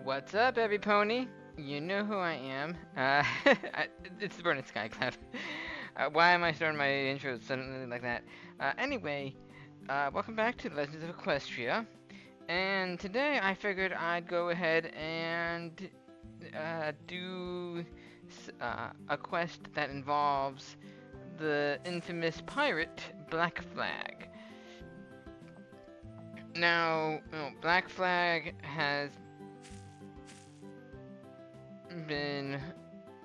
What's up, every pony? You know who I am. It's the BurningSkyCloud. Why am I starting my intro suddenly like that? Welcome back to Legends of Equestria. And today I figured I'd go ahead and do a quest that involves the infamous pirate Black Flag. Now, Black Flag has been,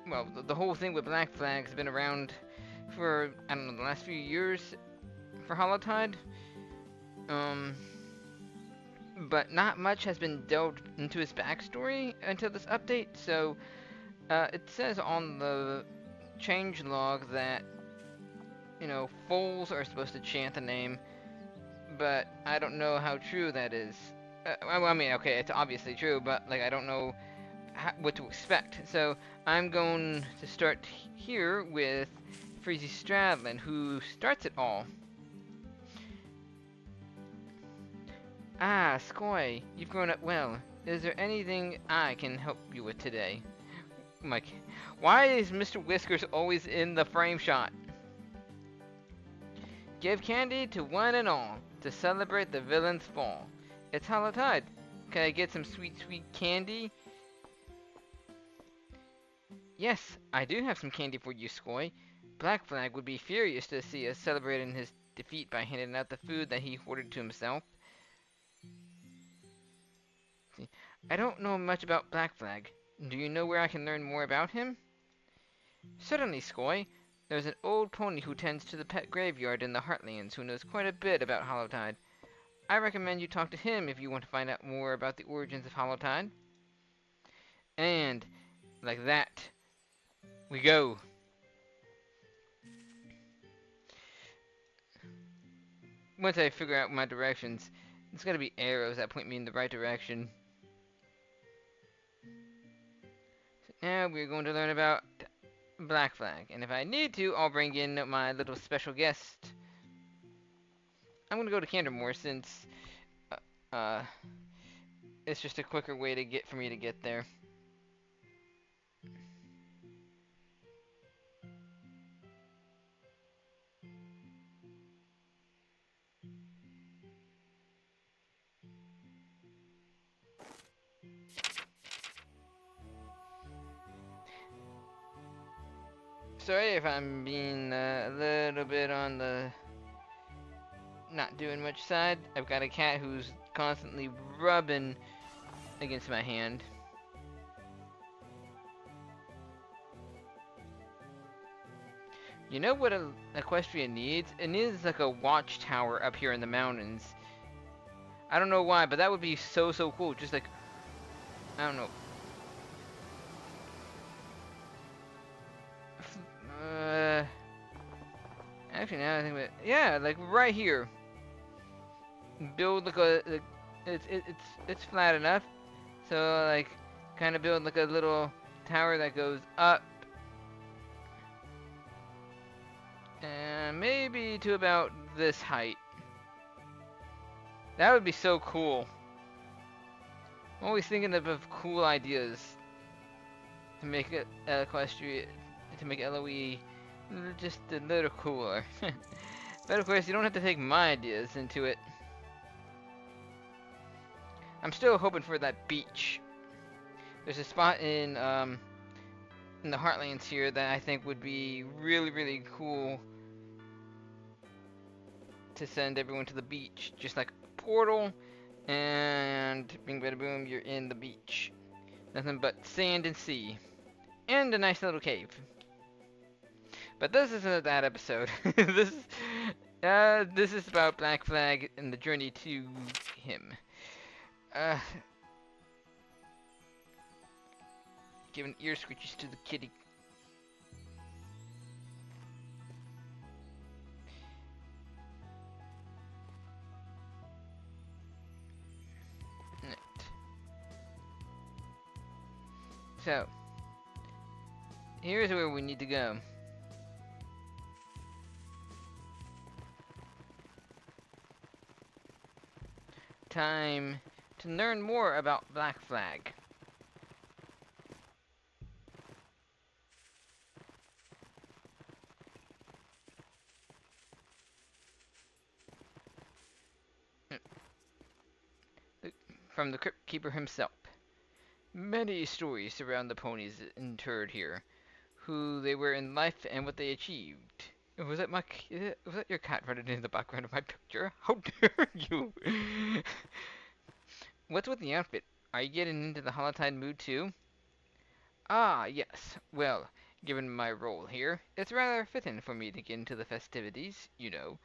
well, the whole thing with Black Flag has been around for, I don't know, the last few years for Hallowtide. But not much has been delved into his backstory until this update, so it says on the change log that, foals are supposed to chant the name, but I don't know how true that is. I mean, okay, it's obviously true, but, like, I don't know what to expect. So I'm going to start here with Freezy Stradlin, who starts it all. Ah, Skoy, you've grown up well. Is there anything I can help you with today? Mike, why is Mr. Whiskers always in the frame shot? Give candy to one and all to celebrate the villain's fall. It's Hallowtide. Can I get some sweet, sweet candy? Yes, I do have some candy for you, Skoy. Black Flag would be furious to see us celebrating his defeat by handing out the food that he hoarded to himself. See, I don't know much about Black Flag. Do you know where I can learn more about him? Certainly, Skoy. There's an old pony who tends to the pet graveyard in the Heartlands who knows quite a bit about Hallowtide. I recommend you talk to him if you want to find out more about the origins of Hallowtide. And, like that, we go. Once I figure out my directions, there's gotta be arrows that point me in the right direction. So now we're going to learn about Black Flag, and if I need to, I'll bring in my little special guest. I'm gonna go to Candermore since it's just a quicker way to get for me to get there. Sorry if I'm being a little bit on the not doing much side. I've got a cat who's constantly rubbing against my hand. You know what Equestria needs? It needs like a watchtower up here in the mountains. I don't know why, but that would be so cool. Just like, I don't know. Actually, now I think of it, yeah, like right here. Build like it's flat enough, so like kind of build like a little tower that goes up, and maybe to about this height. That would be so cool. I'm always thinking of cool ideas to make it Equestria, to make LOE just a little cooler. But of course, you don't have to take my ideas into it. I'm still hoping for that beach. There's a spot in the Heartlands here that I think would be really cool to send everyone to the beach. Just like a portal, and bing bada boom, you're in the beach. Nothing but sand and sea. And a nice little cave. But this isn't that episode. This is about Black Flag and the journey to him. Giving ear screeches to the kitty. Right. So, here's where we need to go. Time to learn more about Black Flag. from the Crypt Keeper himself. Many stories surround the ponies interred here, who they were in life and what they achieved. Was that your cat running in the background of my picture? How dare you! What's with the outfit? Are you getting into the Hallowtide mood too? Ah, yes. Well, given my role here, it's rather fitting for me to get into the festivities, you know.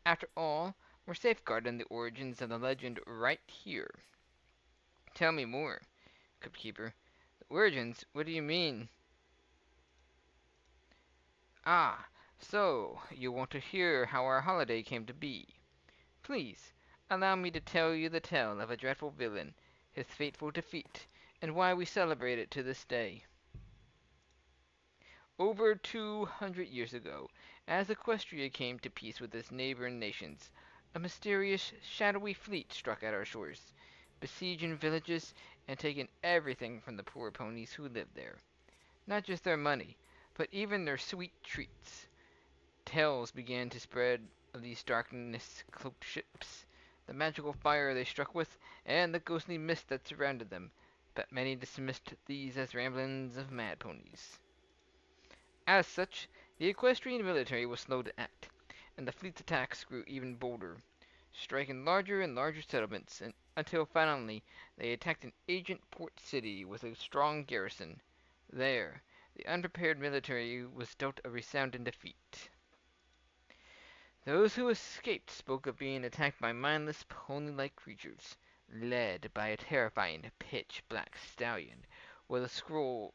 After all, we're safeguarding the origins of the legend right here. Tell me more, Crypt Keeper. The origins? What do you mean? Ah, so you want to hear how our holiday came to be. Please, allow me to tell you the tale of a dreadful villain, his fateful defeat, and why we celebrate it to this day. Over 200 years ago, as Equestria came to peace with its neighboring nations, a mysterious, shadowy fleet struck at our shores, besieging villages and taking everything from the poor ponies who lived there. Not just their money, but even their sweet treats. Tales began to spread of these darkness-cloaked ships, the magical fire they struck with, and the ghostly mist that surrounded them, but many dismissed these as ramblings of mad ponies. As such, the equestrian military was slow to act, and the fleet's attacks grew even bolder, striking larger and larger settlements until finally they attacked an ancient port city with a strong garrison. There, the unprepared military was dealt a resounding defeat. Those who escaped spoke of being attacked by mindless pony-like creatures, led by a terrifying pitch-black stallion with a skull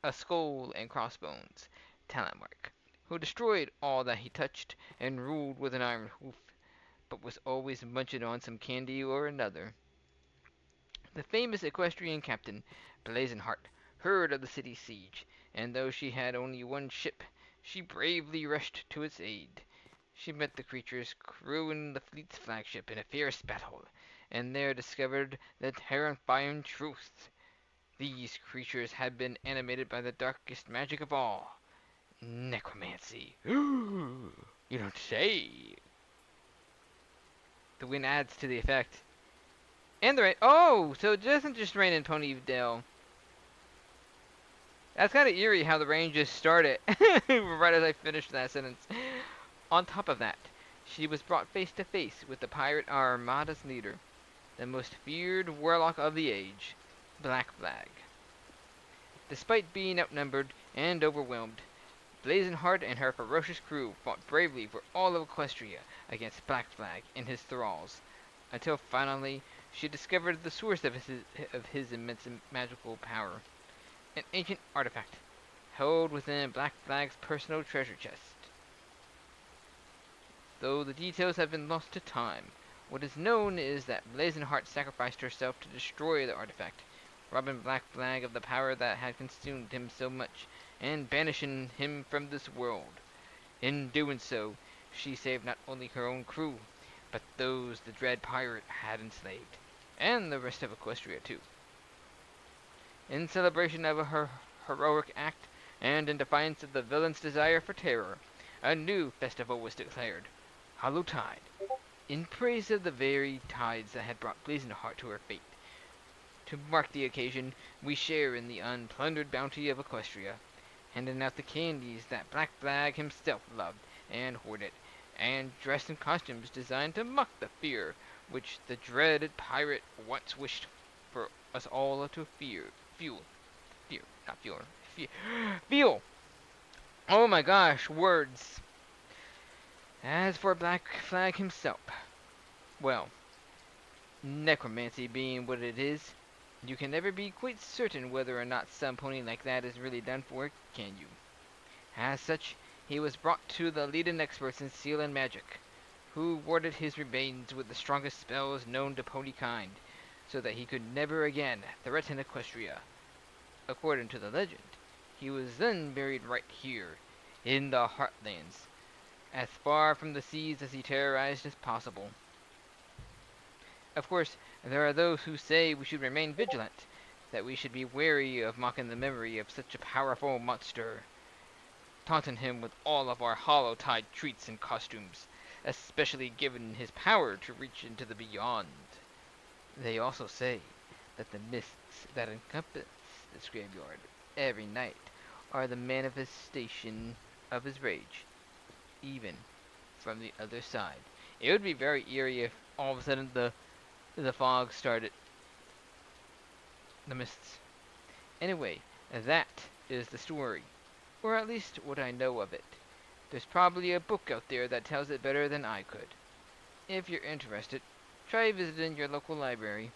and crossbones, talent mark, who destroyed all that he touched and ruled with an iron hoof, but was always munching on some candy or another. The famous equestrian captain, Blazenheart, heard of the city's siege, and though she had only one ship, she bravely rushed to its aid. She met the creatures crewing the fleet's flagship in a fierce battle, and there discovered the terrifying truth. These creatures had been animated by the darkest magic of all, necromancy. You don't say. The wind adds to the effect. And the rain. Oh, so it doesn't just rain in Ponydale. That's kind of eerie how the rain just started right as I finished that sentence. On top of that, she was brought face to face with the pirate Armada's leader, the most feared warlock of the age, Black Flag. Despite being outnumbered and overwhelmed, Blazenheart and her ferocious crew fought bravely for all of Equestria against Black Flag and his thralls, until finally she discovered the source of his immense magical power, an ancient artifact held within Black Flag's personal treasure chest. Though the details have been lost to time, what is known is that Blazenheart sacrificed herself to destroy the artifact, robbing Black Flag of the power that had consumed him so much, and banishing him from this world. In doing so, she saved not only her own crew, but those the dread pirate had enslaved, and the rest of Equestria too. In celebration of her heroic act, and in defiance of the villain's desire for terror, a new festival was declared, Hallowtide, in praise of the very tides that had brought Blazenheart to her fate. To mark the occasion, we share in the unplundered bounty of Equestria, handing out the candies that Black Flag himself loved and hoarded, and dressed in costumes designed to mock the fear which the dreaded pirate once wished for us all to feel. Oh my gosh, words. As for Black Flag himself, well, necromancy being what it is, you can never be quite certain whether or not some pony like that is really done for, can you? As such, he was brought to the leading experts in seal and magic, who warded his remains with the strongest spells known to pony kind, so that he could never again threaten Equestria. According to the legend, he was then buried right here, in the Heartlands, as far from the seas as he terrorized as possible. Of course, there are those who say we should remain vigilant, that we should be wary of mocking the memory of such a powerful monster, taunting him with all of our Hallowtide treats and costumes, especially given his power to reach into the beyond. They also say that the mists that encompass this graveyard every night are the manifestation of his rage, even from the other side. It would be very eerie if all of a sudden the fog started, the mists. Anyway, that is the story, or at least what I know of it. There's probably a book out there that tells it better than I could. If you're interested, try visiting your local library.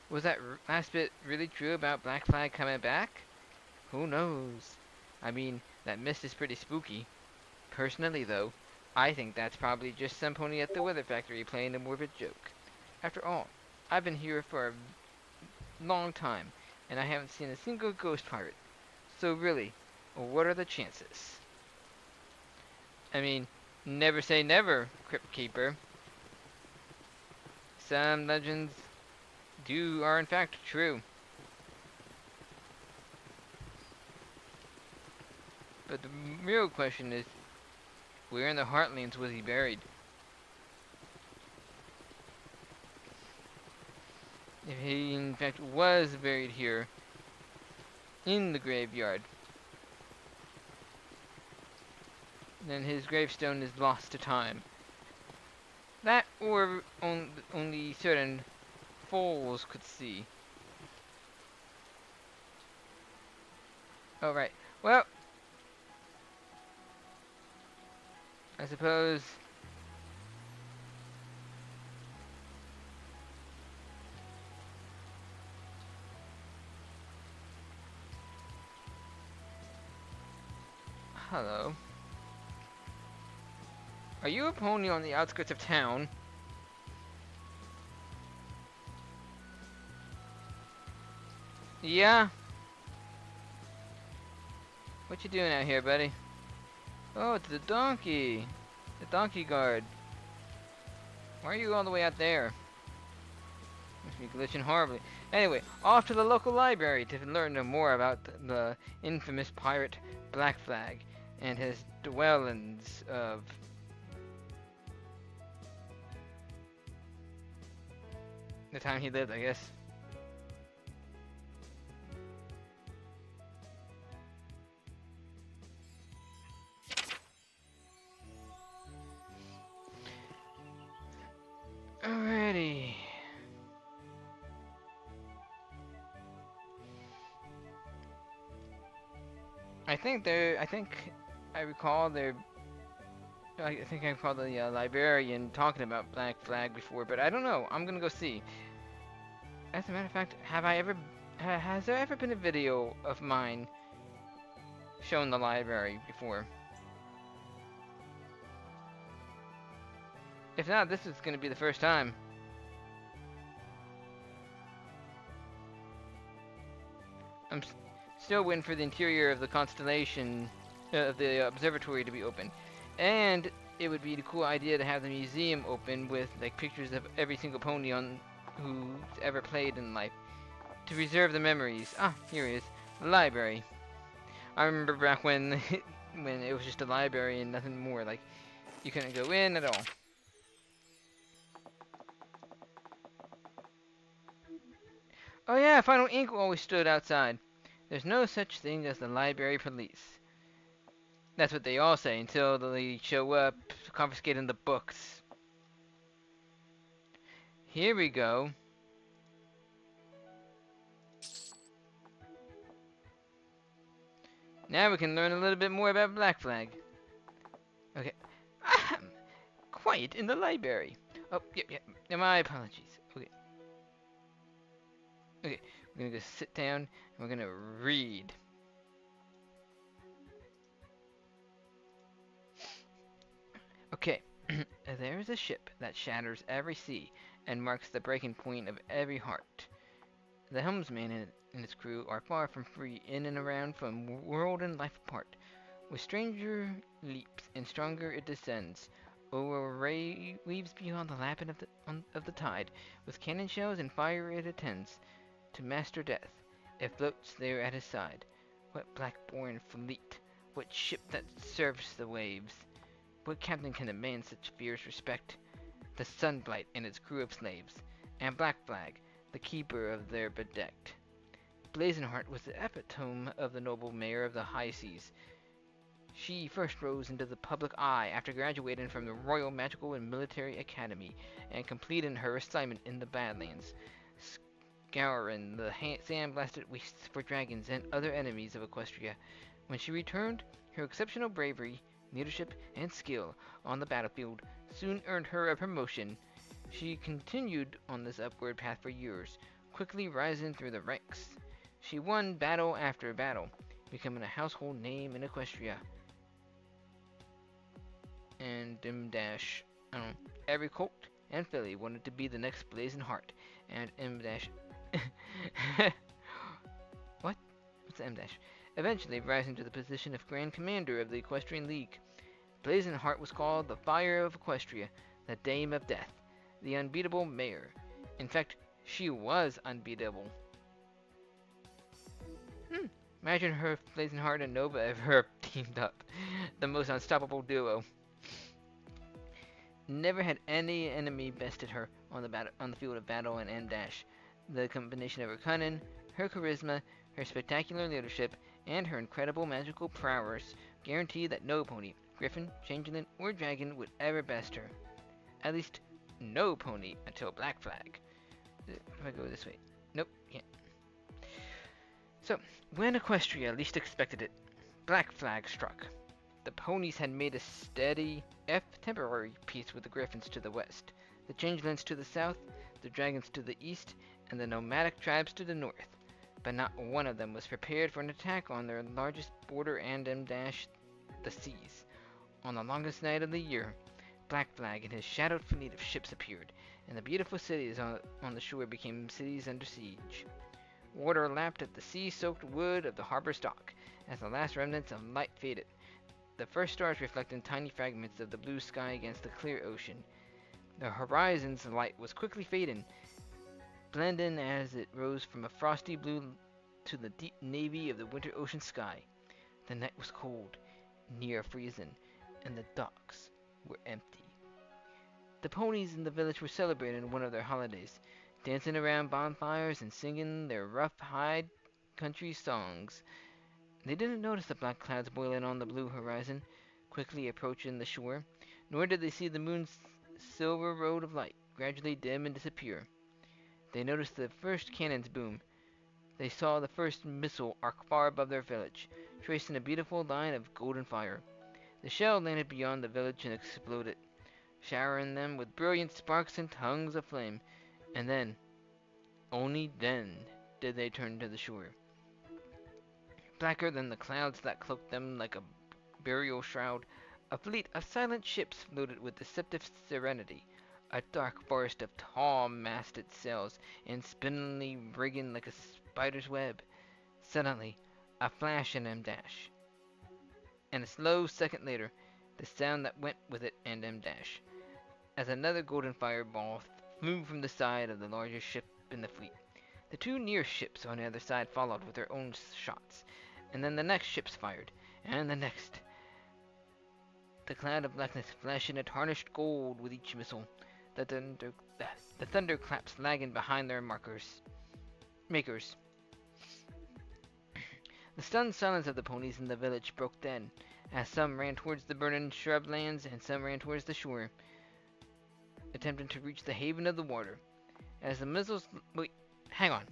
Was that last bit really true about Black Flag coming back? Who knows? I mean, that mist is pretty spooky. Personally, though, I think that's probably just some pony at the weather factory playing a morbid joke. After all, I've been here for a long time, and I haven't seen a single ghost pirate. So really, what are the chances? I mean, never say never, Crypt Keeper. Some legends are in fact true. But the real question is, where in the Heartlands was he buried? If he in fact was buried here, in the graveyard, then his gravestone is lost to time. That or only certain fools could see. Alright, well, I suppose hello. Are you a pony on the outskirts of town? Yeah? What you doing out here, buddy? Oh, it's the donkey. The donkey guard. Why are you all the way out there? Must be glitching horribly. Anyway, off to the local library to learn more about the infamous pirate Black Flag and his dwellings of the time he lived, I guess. Alrighty. I think I recall the librarian talking about Black Flag before, but I don't know. I'm gonna go see. As a matter of fact, has there ever been a video of mine showing the library before? If not, this is gonna be the first time. I'm still waiting for the interior of the constellation, of the observatory to be open. And it would be a cool idea to have the museum open with like pictures of every single pony on who's ever played in life, to preserve the memories. Ah, here he is, the library. I remember back when when it was just a library and nothing more. Like you couldn't go in at all. Oh yeah, Final Ink always stood outside. There's no such thing as the library police. That's what they all say until they show up confiscating the books. Here we go. Now we can learn a little bit more about Black Flag. Okay. Ahem. Quiet in the library. Oh, yep. My apologies. Okay. Okay, we're gonna go sit down and we're gonna read. Okay, there is a ship that shatters every sea and marks the breaking point of every heart. The helmsman and his crew are far from free, in and around from world and life apart. With stranger leaps and stronger it descends. Over ray weaves beyond the lapping of the tide. With cannon shells and fire it attends. To master death, it floats there at his side. What black-born fleet, what ship that surfs the waves? What captain can demand such fierce respect? the Sunblight and its crew of slaves, and Black Flag, the keeper of their bedecked. Blazonheart was the epitome of the noble mayor of the high seas. She first rose into the public eye after graduating from the Royal Magical and Military Academy and completing her assignment in the Badlands, scouring the sand-blasted wastes for dragons and other enemies of Equestria. When she returned, her exceptional bravery, leadership, and skill on the battlefield soon earned her a promotion. She continued on this upward path for years, quickly rising through the ranks. She won battle after battle, becoming a household name in Equestria. And every colt and filly wanted to be the next Blazonheart, and what? What's the eventually rising to the position of Grand Commander of the Equestrian League. Blazonheart was called the Fire of Equestria, the Dame of Death, the unbeatable mayor. In fact, she was unbeatable. Imagine her, Blazonheart, and Nova ever teamed up. The most unstoppable duo. Never had any enemy bested her on the field of battle in M-. The combination of her cunning, her charisma, her spectacular leadership, and her incredible magical prowess guaranteed that no pony, griffin, changeling, or dragon would ever best her. At least, no pony until Black Flag. If I go this way. Nope, can't. So, when Equestria least expected it, Black Flag struck. The ponies had made a steady, if temporary, peace with the griffins to the west, the changelings to the south, the dragons to the east, and the nomadic tribes to the north. But not one of them was prepared for an attack on their largest border and the seas. On the longest night of the year, Black Flag and his shadowed fleet of ships appeared, and the beautiful cities on the shore became cities under siege. Water lapped at the sea-soaked wood of the harbor's dock as the last remnants of light faded, the first stars reflecting tiny fragments of the blue sky against the clear ocean. The horizon's light was quickly fading, blending as it rose from a frosty blue to the deep navy of the winter ocean sky. The night was cold, near freezing, and the docks were empty. The ponies in the village were celebrating one of their holidays, dancing around bonfires and singing their rough hide country songs. They didn't notice the black clouds boiling on the blue horizon, quickly approaching the shore, nor did they see the moon's silver road of light gradually dim and disappear. They noticed the first cannon's boom. They saw the first missile arc far above their village, tracing a beautiful line of golden fire. The shell landed beyond the village and exploded, showering them with brilliant sparks and tongues of flame. And then, only then, did they turn to the shore. Blacker than the clouds that cloaked them like a burial shroud, a fleet of silent ships floated with deceptive serenity, a dark forest of tall masted sails and spindly rigging like a spider's web. Suddenly, a flash and M-, and a slow second later, the sound that went with it and M-, as another golden fireball flew from the side of the largest ship in the fleet. The two near ships on the other side followed with their own shots, and then the next ships fired, and the next. The cloud of blackness flashing a tarnished gold with each missile, the thunderclaps lagging behind their makers. The stunned silence of the ponies in the village broke then, as some ran towards the burning shrublands and some ran towards the shore, attempting to reach the haven of the water. As the missiles... Wait, hang on.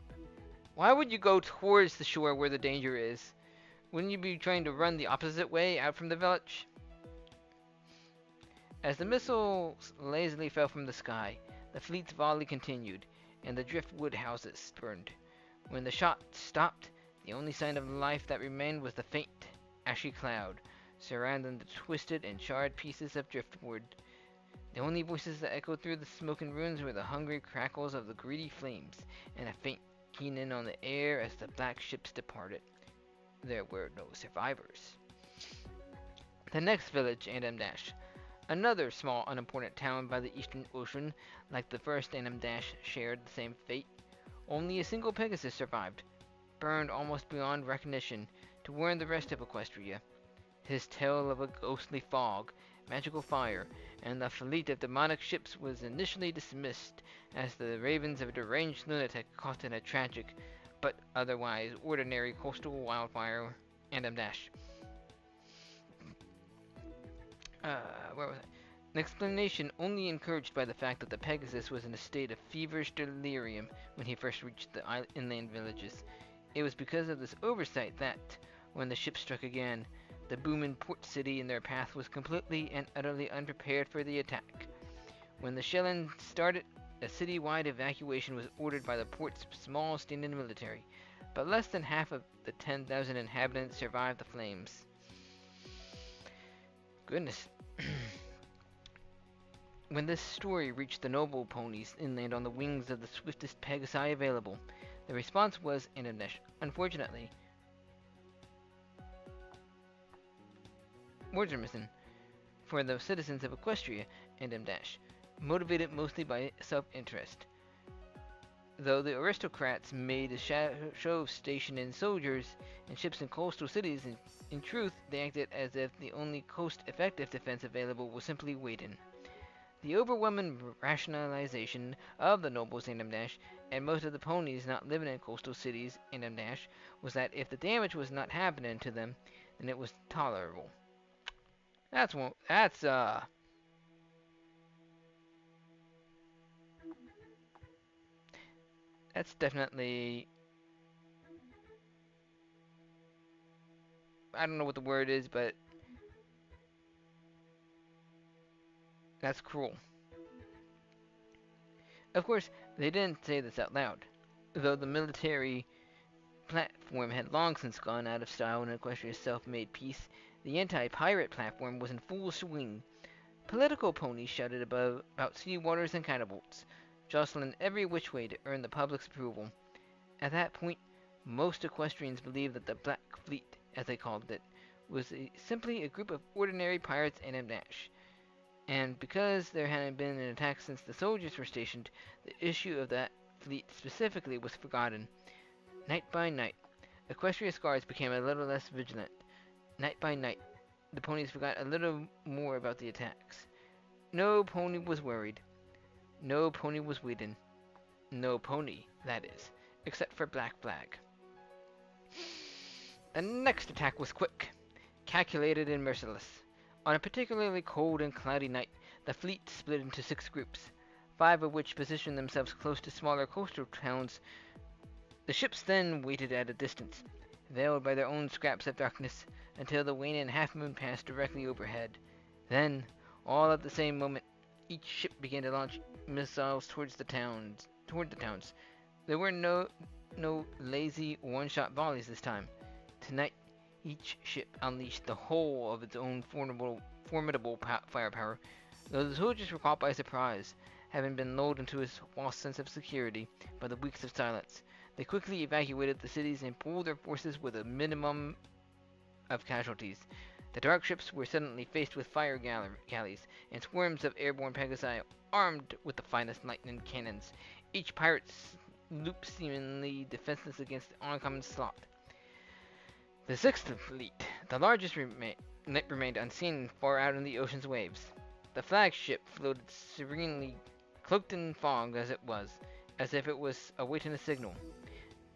Why would you go towards the shore where the danger is? Wouldn't you be trying to run the opposite way out from the village? As the missiles lazily fell from the sky, the fleet's volley continued, and the driftwood houses burned. When the shot stopped, the only sign of life that remained was the faint, ashy cloud, surrounding the twisted and charred pieces of driftwood. The only voices that echoed through the smoking ruins were the hungry crackles of the greedy flames, and a faint keening on the air as the black ships departed. There were no survivors. The next village, M-, another small unimportant town by the eastern ocean, like the first M-, shared the same fate. Only a single Pegasus survived, burned almost beyond recognition, to warn the rest of Equestria. His tale of a ghostly fog, magical fire, and the fleet of demonic ships was initially dismissed as the ravens of a deranged lunatic caught in a tragic, but otherwise ordinary coastal wildfire and a dash. Where was I? An explanation only encouraged by the fact that the Pegasus was in a state of feverish delirium when he first reached the inland villages. It was because of this oversight that, when the ship struck again, the booming port city in their path was completely and utterly unprepared for the attack. When the shelling started, a city-wide evacuation was ordered by the port's small standing military, but less than half of the 10,000 inhabitants survived the flames. Goodness. When this story reached the noble ponies inland on the wings of the swiftest Pegasi available, the response was unfortunately, words are missing, for the citizens of Equestria and motivated mostly by self-interest. Though the aristocrats made a show of stationing soldiers and ships in coastal cities, in truth, they acted as if the only cost-effective defense available was simply waiting. The overwhelming rationalization of the nobles and most of the ponies not living in coastal cities was that if the damage was not happening to them, then it was tolerable. That's definitely, I don't know what the word is, but that's cruel. Of course, they didn't say this out loud, though the military platform had long since gone out of style in Equestria's self-made peace. The anti-pirate platform was in full swing. Political ponies shouted about sea waters and catapults, jostling every which way to earn the public's approval. At that point, most equestrians believed that the Black Fleet, as they called it, was simply a group of ordinary pirates and because there hadn't been an attack since the soldiers were stationed, the issue of that fleet specifically was forgotten. Night by night, Equestria's guards became a little less vigilant. Night by night, the ponies forgot a little more about the attacks. No pony was worried. No pony was waiting. No pony, that is, except for Black Flag. The next attack was quick, calculated and merciless. On a particularly cold and cloudy night, the fleet split into 6 groups, 5 of which positioned themselves close to smaller coastal towns. The ships then waited at a distance, veiled by their own scraps of darkness, until the waning half-moon passed directly overhead. Then, all at the same moment, each ship began to launch missiles toward the towns. There were no lazy one-shot volleys this time. Tonight, each ship unleashed the whole of its own formidable firepower. Though the soldiers were caught by surprise, having been lulled into a false sense of security by the weeks of silence, they quickly evacuated the cities and pooled their forces with a minimum of casualties. The dark ships were suddenly faced with fire galleys and swarms of airborne Pegasi armed with the finest lightning cannons, each pirate's loop seemingly defenseless against the oncoming slaughter. The Sixth Fleet, the largest, remained unseen far out in the ocean's waves. The flagship floated serenely, cloaked in fog as if it was awaiting a signal.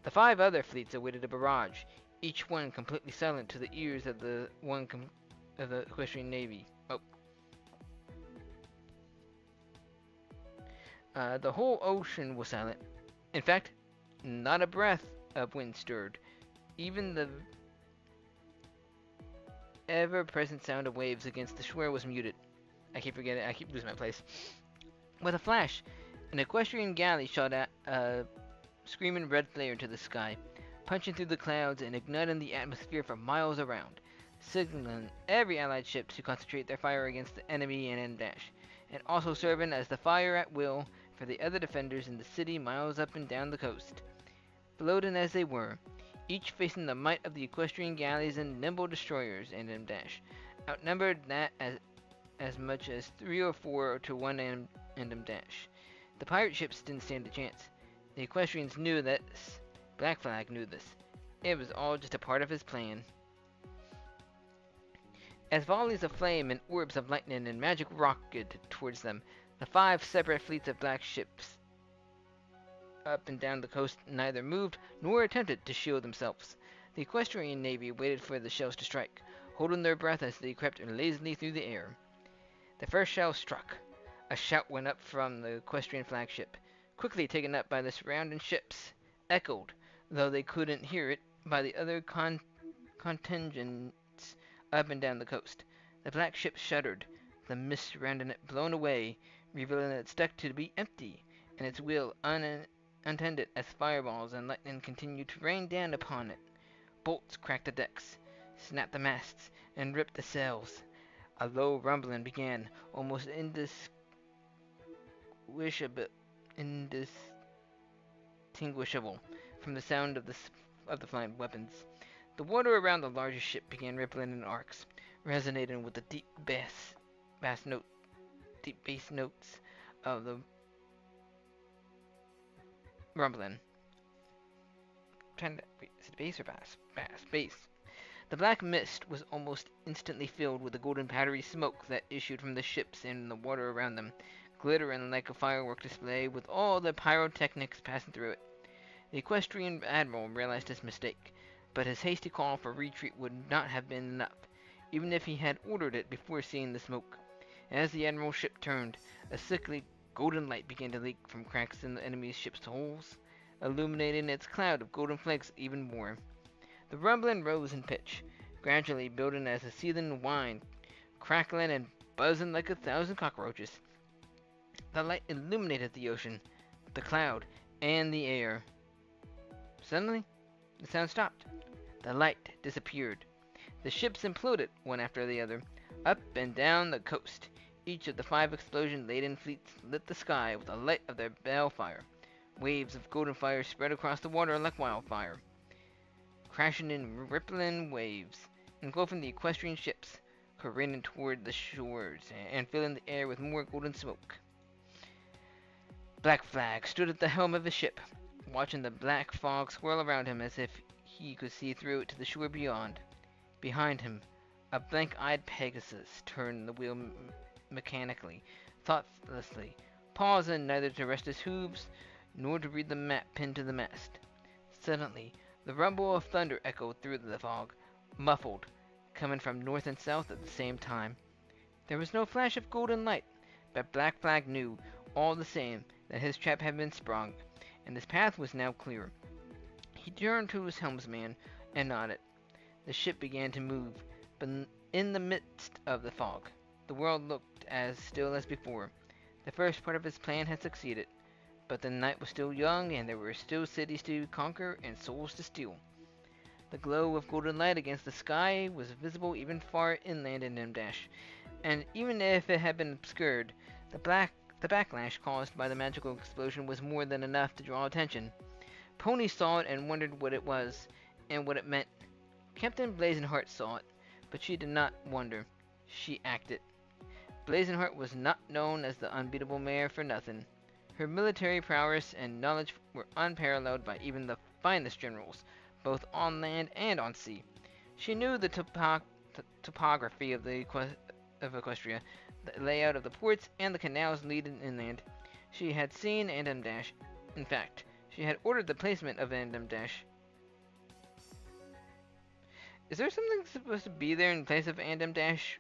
The 5 other fleets awaited a barrage, each one completely silent to the ears of the Equestrian Navy. The whole ocean was silent. In fact, not a breath of wind stirred. Even the ever-present sound of waves against the shore was muted. I keep losing my place. With a flash, an equestrian galley shot at a screaming red flare into the sky, punching through the clouds and igniting the atmosphere for miles around, signaling every allied ship to concentrate their fire against the enemy and also serving as the fire at will for the other defenders in the city miles up and down the coast. Floating as they were, each facing the might of the equestrian galleys and nimble destroyers outnumbered that as much as 3 or 4 to 1 The pirate ships didn't stand a chance. The equestrians knew this. Black Flag knew this. It was all just a part of his plan. As volleys of flame and orbs of lightning and magic rocketed towards them, the 5 separate fleets of black ships up and down the coast neither moved nor attempted to shield themselves. The Equestrian navy waited for the shells to strike, holding their breath as they crept lazily through the air. The first shell struck. A shout went up from the Equestrian flagship, quickly taken up by the surrounding ships, echoed, though they couldn't hear it, by the other contingents up and down the coast. The black ship shuddered, the mist surrounding it blown away, revealing that it stuck to be empty, and its wheel untended as fireballs and lightning continued to rain down upon it. Bolts cracked the decks, snapped the masts, and ripped the sails. A low rumbling began, almost indistinguishable from the sound of the flying weapons. The water around the largest ship began rippling in arcs, resonating with the deep bass notes of the rumbling. Is it bass or bass? Bass. The black mist was almost instantly filled with the golden powdery smoke that issued from the ships and the water around them, glittering like a firework display with all the pyrotechnics passing through it. The Equestrian admiral realized his mistake, but his hasty call for retreat would not have been enough, even if he had ordered it before seeing the smoke. As the admiral's ship turned, a sickly golden light began to leak from cracks in the enemy's ship's hulls, illuminating its cloud of golden flakes even more. The rumbling rose in pitch, gradually building as a seething wine, crackling and buzzing like 1,000 cockroaches. The light illuminated the ocean, the cloud, and the air. Suddenly, the sound stopped. The light disappeared. The ships imploded, one after the other, up and down the coast. Each of the 5 explosion-laden fleets lit the sky with the light of their balefire. Waves of golden fire spread across the water like wildfire, crashing in rippling waves, engulfing the equestrian ships, careening toward the shores, and filling the air with more golden smoke. Black Flag stood at the helm of his ship, watching the black fog swirl around him as if he could see through it to the shore beyond. Behind him, a blank-eyed Pegasus turned the wheel mechanically, thoughtlessly, pausing neither to rest his hooves nor to read the map pinned to the mast. Suddenly, the rumble of thunder echoed through the fog, muffled, coming from north and south at the same time. There was no flash of golden light, but Black Flag knew, all the same, that his trap had been sprung, and his path was now clear. He turned to his helmsman and nodded. The ship began to move, but in the midst of the fog, the world looked as still as before. The first part of his plan had succeeded, but the night was still young, and there were still cities to conquer and souls to steal. The glow of golden light against the sky was visible even far inland in M-Dash, and even if it had been obscured, the backlash caused by the magical explosion was more than enough to draw attention. Ponies saw it and wondered what it was, and what it meant. Captain Blazenheart saw it, but she did not wonder. She acted. Blazenheart was not known as the unbeatable mare for nothing. Her military prowess and knowledge were unparalleled by even the finest generals, both on land and on sea. She knew the topography of Equestria, the layout of the ports, and the canals leading inland. She had seen M-Dash. In fact, she had ordered the placement of M-Dash. Is there something supposed to be there in place of M-Dash?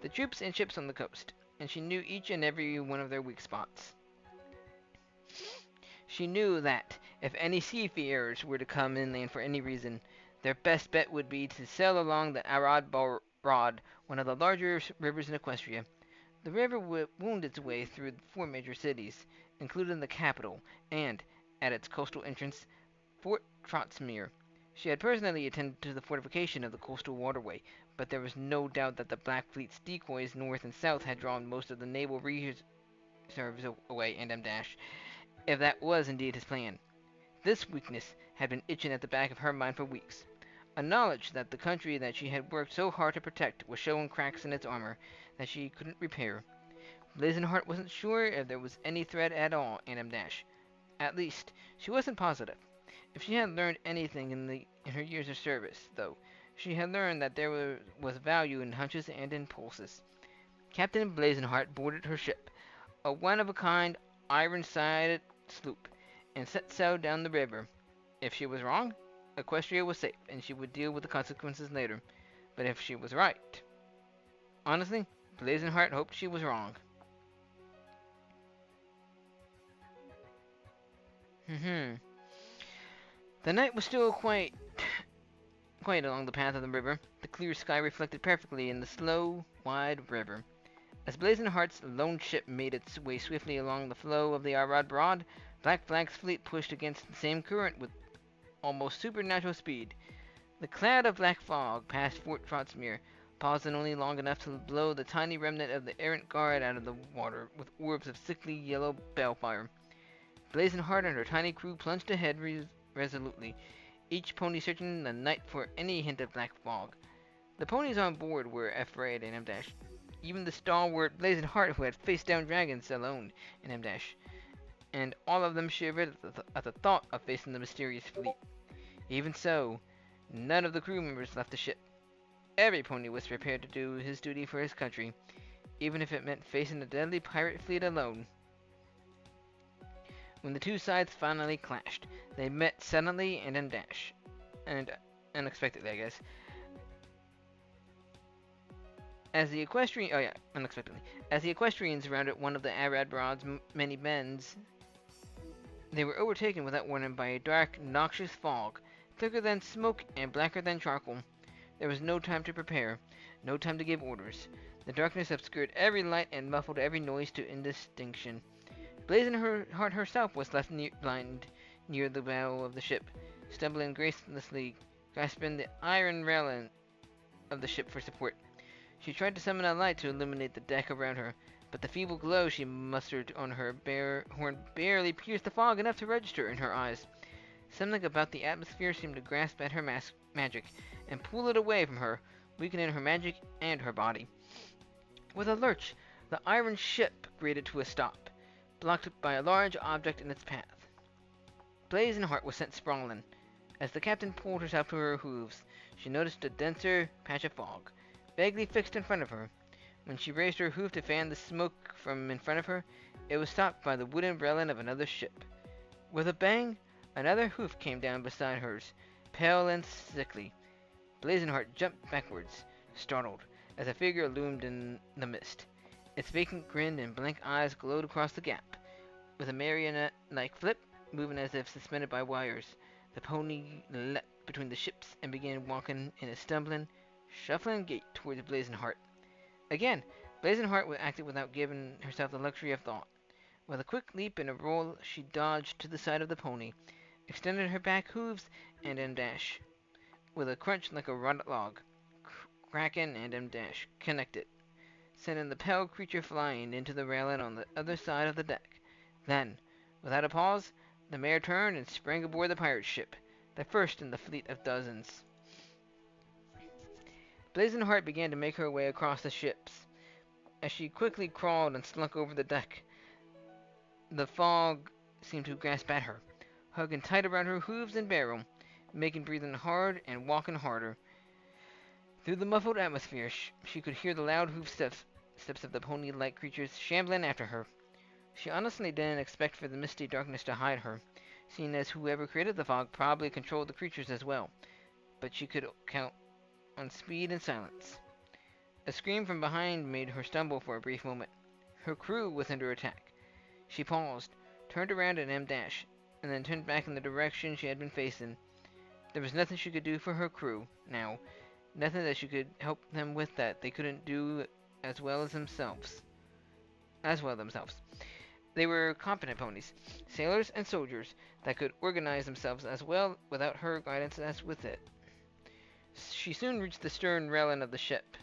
The troops and ships on the coast, and she knew each and every one of their weak spots. She knew that, if any seafarers were to come inland for any reason, their best bet would be to sail along the Arad Broad, one of the larger rivers in Equestria. The river wound its way through 4 major cities, including the capital, and, at its coastal entrance, Fort Trotsmere. She had personally attended to the fortification of the coastal waterway, but there was no doubt that the Black Fleet's decoys north and south had drawn most of the naval reserves away in M-Dash, if that was indeed his plan. This weakness had been itching at the back of her mind for weeks. A knowledge that the country that she had worked so hard to protect was showing cracks in its armor that she couldn't repair. Blazenheart wasn't sure if there was any threat at all in M-Dash. At least, she wasn't positive. If she had learned anything in her years of service, though, She had learned that there was value in hunches and impulses. Captain Blazenheart boarded her ship, a one-of-a-kind iron-sided sloop, and set sail down the river. If she was wrong, Equestria was safe, and she would deal with the consequences later. But if she was right... Honestly, Blazenheart hoped she was wrong. The night was still quite along the path of the river. The clear sky reflected perfectly in the slow, wide river. As Blazenheart's lone ship made its way swiftly along the flow of the Arad Broad, Black Flag's fleet pushed against the same current with almost supernatural speed. The cloud of black fog passed Fort Trotsmere, pausing only long enough to blow the tiny remnant of the errant guard out of the water with orbs of sickly yellow balefire. Blazenheart and her tiny crew plunged ahead resolutely, each pony searching the night for any hint of black fog. The ponies on board were afraid in M-. Even the stalwart Blazenheart, who had faced down dragons alone in M-, and all of them shivered at the thought of facing the mysterious fleet. Even so, none of the crew members left the ship. Every pony was prepared to do his duty for his country, even if it meant facing a deadly pirate fleet alone. When the two sides finally clashed, they met suddenly and in dash, and unexpectedly, I guess. As the Equestrians rounded one of the Arad Broad's many bends, they were overtaken without warning by a dark, noxious fog, thicker than smoke and blacker than charcoal. There was no time to prepare, no time to give orders. The darkness obscured every light and muffled every noise to indistinction. Blazenheart herself was left blind near the bow of the ship, stumbling gracefully, grasping the iron railing of the ship for support. She tried to summon a light to illuminate the deck around her, but the feeble glow she mustered on her bare horn barely pierced the fog enough to register in her eyes. Something about the atmosphere seemed to grasp at her magic and pull it away from her, weakening her magic and her body. With a lurch, the iron ship grated to a stop, blocked by a large object in its path. Blazenheart was sent sprawling. As the captain pulled herself to her hooves, she noticed a denser patch of fog, vaguely fixed in front of her. When she raised her hoof to fan the smoke from in front of her, it was stopped by the wooden railing of another ship. With a bang, another hoof came down beside hers, pale and sickly. Blazenheart jumped backwards, startled, as a figure loomed in the mist. Its vacant grin and blank eyes glowed across the gap. With a marionette-like flip, moving as if suspended by wires, the pony leapt between the ships and began walking in a stumbling, shuffling gait towards Blazenheart. Again, Blazenheart acted without giving herself the luxury of thought. With a quick leap and a roll, she dodged to the side of the pony, extended her back hooves, and dash. With a crunch like a rotted log, Kraken and dash connected, sending the pale creature flying into the railing on the other side of the deck. Then, without a pause, the mare turned and sprang aboard the pirate ship, the first in the fleet of dozens. Blazenheart began to make her way across the ships. As she quickly crawled and slunk over the deck, the fog seemed to grasp at her, hugging tight around her hooves and barrel, making breathing hard and walking harder. Through the muffled atmosphere, she could hear the loud steps of the pony-like creatures shambling after her. She honestly didn't expect for the misty darkness to hide her, seeing as whoever created the fog probably controlled the creatures as well. But she could count on speed and silence. A scream from behind made her stumble for a brief moment. Her crew was under attack. She paused, turned around at M-, and then turned back in the direction she had been facing. There was nothing she could do for her crew, now. Nothing that she could help them with that they couldn't do as well themselves. They were competent ponies, sailors and soldiers, that could organize themselves as well without her guidance as with it. She soon reached the stern railing of the ship.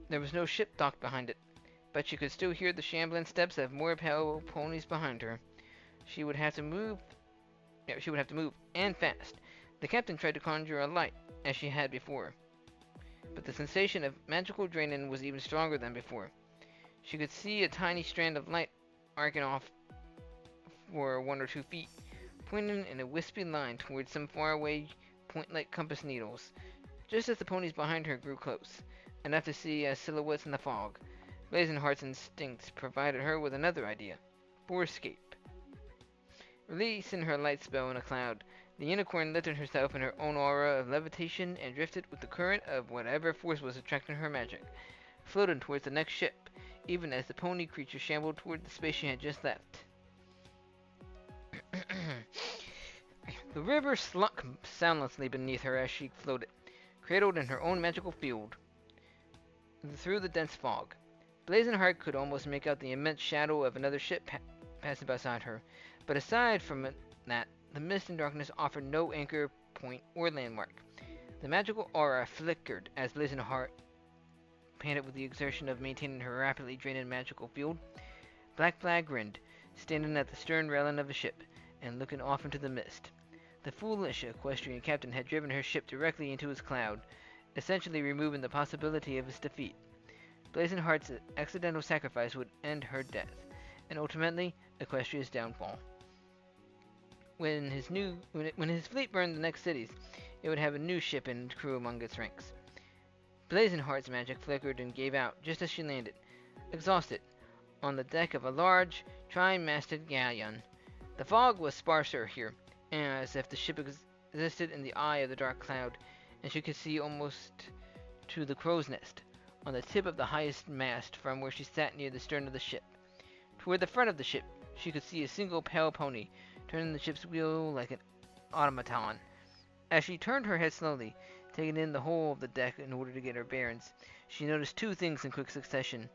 There was no ship docked behind it, but she could still hear the shambling steps of more pale ponies behind her. She would have to move, and fast. The captain tried to conjure a light, as she had before, but the sensation of magical draining was even stronger than before. She could see a tiny strand of light arcing off for 1 or 2 feet, pointing in a wispy line towards some faraway point like compass needles. just as the ponies behind her grew close, enough to see as silhouettes in the fog. Blazing Heart's instincts provided her with another idea for escape. Releasing her light spell in a cloud, the unicorn lifted herself in her own aura of levitation and drifted with the current of whatever force was attracting her magic, floating towards the next ship, even as the pony creature shambled toward the space she had just left. The river slunk soundlessly beneath her as she floated, cradled in her own magical field, through the dense fog. Blazing Heart could almost make out the immense shadow of another ship passing beside her, but aside from that, the mist and darkness offered no anchor point or landmark. The magical aura flickered as Blazing Heart panted with the exertion of maintaining her rapidly draining magical field. Black Flag grinned, standing at the stern railing of the ship and looking off into the mist. The foolish equestrian captain had driven her ship directly into his cloud, essentially removing the possibility of his defeat. Blazing Heart's accidental sacrifice would end her death, and ultimately Equestria's downfall. When his fleet burned the next cities, it would have a new ship and crew among its ranks. Blazing Heart's magic flickered and gave out just as she landed, exhausted, on the deck of a large, tri-masted galleon. The fog was sparser here, as if the ship existed in the eye of the dark cloud, and she could see almost to the crow's nest, on the tip of the highest mast from where she sat near the stern of the ship. Toward the front of the ship, she could see a single pale pony, turning the ship's wheel like an automaton. As she turned her head slowly, taking in the whole of the deck in order to get her bearings, she noticed two things in quick succession.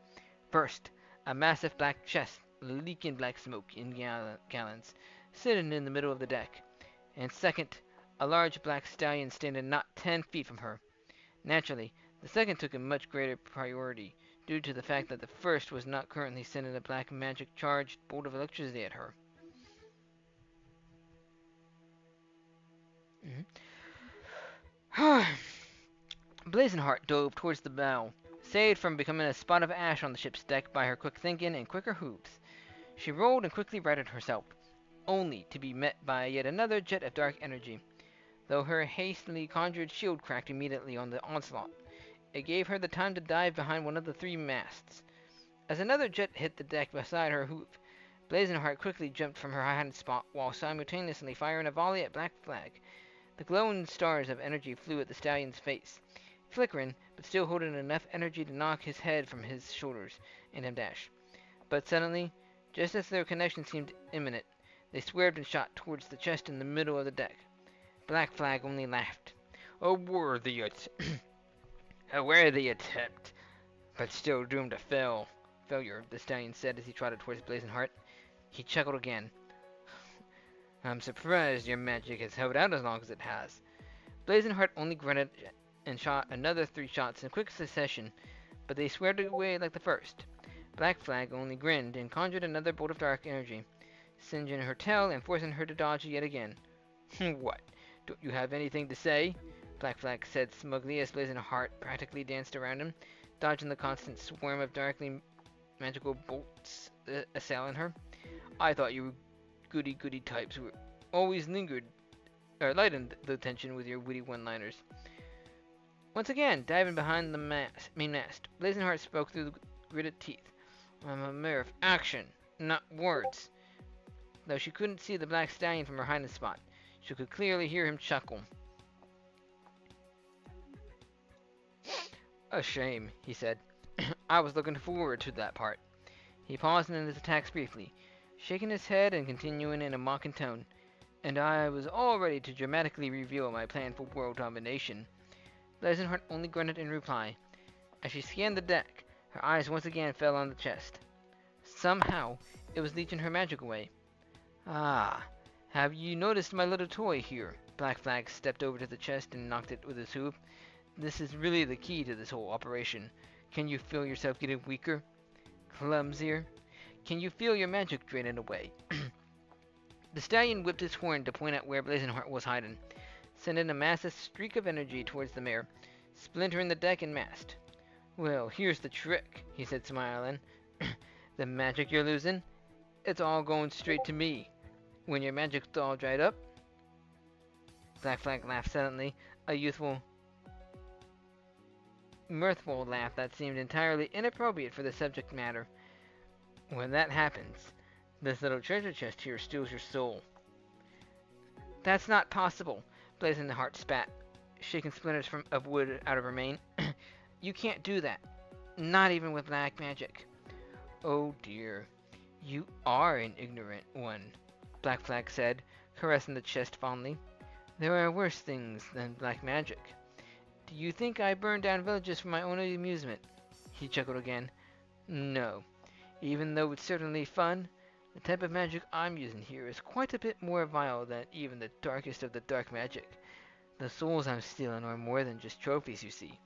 First, a massive black chest, leaking black smoke in gallons, sitting in the middle of the deck. And second, a large black stallion standing not 10 feet from her. Naturally, the second took a much greater priority, due to the fact that the first was not currently sending a black magic-charged bolt of electricity at her. Blazing Heart dove towards the bow, saved from becoming a spot of ash on the ship's deck by her quick thinking and quicker hooves. She rolled and quickly righted herself, only to be met by yet another jet of dark energy. Though her hastily conjured shield cracked immediately on the onslaught, it gave her the time to dive behind one of the three masts. As another jet hit the deck beside her hoof, Blazing Heart quickly jumped from her hiding spot while simultaneously firing a volley at Black Flag. The glowing stars of energy flew at the stallion's face, flickering, but still holding enough energy to knock his head from his shoulders and him dash. But suddenly, just as their connection seemed imminent, they swerved and shot towards the chest in the middle of the deck. Black Flag only laughed. A worthy attempt, but still doomed to failure, the stallion said as he trotted towards Blazing Heart. He chuckled again. I'm surprised your magic has held out as long as it has. Blazing Heart only grunted and shot another 3 shots in quick succession, but they swerved away like the first. Black Flag only grinned and conjured another bolt of dark energy, singeing her tail and forcing her to dodge yet again. What? Don't you have anything to say? Black Flag said smugly as Blazing Heart practically danced around him, dodging the constant swarm of darkly magical bolts assailing her. I thought you goody-goody types were always lightened the tension with your witty one-liners. Once again, diving behind the main mast, Blazing Heart spoke through the gritted teeth. I'm a mayor of action, not words. Though she couldn't see the black stallion from her hiding spot, she could clearly hear him chuckle. A shame, he said. I was looking forward to that part. He paused in his attacks briefly, shaking his head and continuing in a mocking tone. And I was all ready to dramatically reveal my plan for world domination. Blazing Heart only grunted in reply. As she scanned the deck, her eyes once again fell on the chest. Somehow, it was leeching her magic away. Ah, have you noticed my little toy here? Black Flag stepped over to the chest and knocked it with his hoof. This is really the key to this whole operation. Can you feel yourself getting weaker? Clumsier? Can you feel your magic draining away? The stallion whipped his horn to point at where Blazing Heart was hiding, sending a massive streak of energy towards the mare, splintering the deck and mast. Well, here's the trick, he said, smiling. The magic you're losing? It's all going straight to me. When your magic's all dried up? Black Flag laughed suddenly, a youthful mirthful laugh that seemed entirely inappropriate for the subject matter. When that happens, this little treasure chest here steals your soul. That's not possible, Blazing the Heart spat, shaking splinters of wood out of her mane. You can't do that. Not even with black magic. Oh dear. You are an ignorant one, Black Flag said, caressing the chest fondly. There are worse things than black magic. Do you think I burn down villages for my own amusement? He chuckled again. No. Even though it's certainly fun, the type of magic I'm using here is quite a bit more vile than even the darkest of the dark magic. The souls I'm stealing are more than just trophies, you see.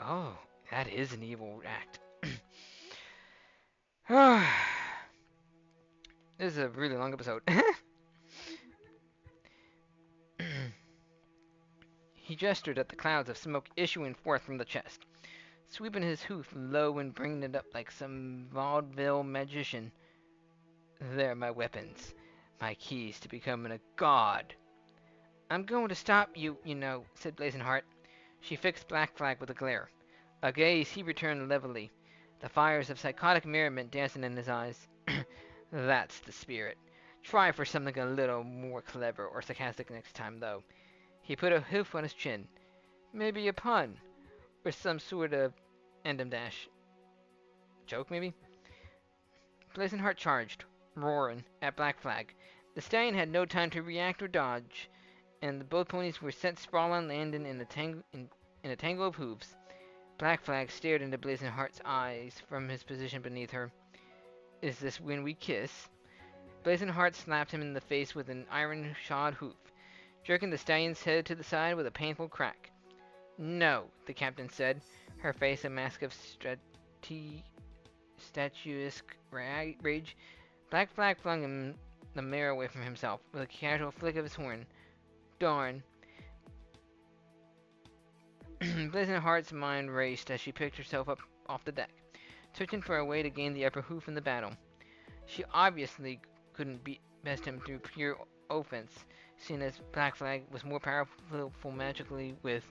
Oh, that is an evil act. This is a really long episode. He gestured at the clouds of smoke issuing forth from the chest, sweeping his hoof low and bringing it up like some vaudeville magician. They're my weapons, my keys to becoming a god. I'm going to stop you, you know, said Blazing Heart. She fixed Black Flag with a glare, a gaze he returned levelly, the fires of psychotic merriment dancing in his eyes. That's the spirit. Try for something a little more clever or sarcastic next time, though. He put a hoof on his chin. Maybe a pun, or some sort of endem dash. Joke, maybe? Blazing Heart charged, roaring, at Black Flag. The stallion had no time to react or dodge, and both ponies were sent sprawling, landing in a tangle of hooves. Black Flag stared into Blazing Heart's eyes from his position beneath her. Is this when we kiss? Blazing Heart slapped him in the face with an iron-shod hoof, jerking the stallion's head to the side with a painful crack. No, the captain said, her face a mask of statuesque rage. Black Flag flung him the mare away from himself with a casual flick of his horn. Darn. Blazing Heart's mind raced as she picked herself up off the deck, searching for a way to gain the upper hoof in the battle. She obviously couldn't best him through pure offense, seeing as Black Flag was more powerful magically with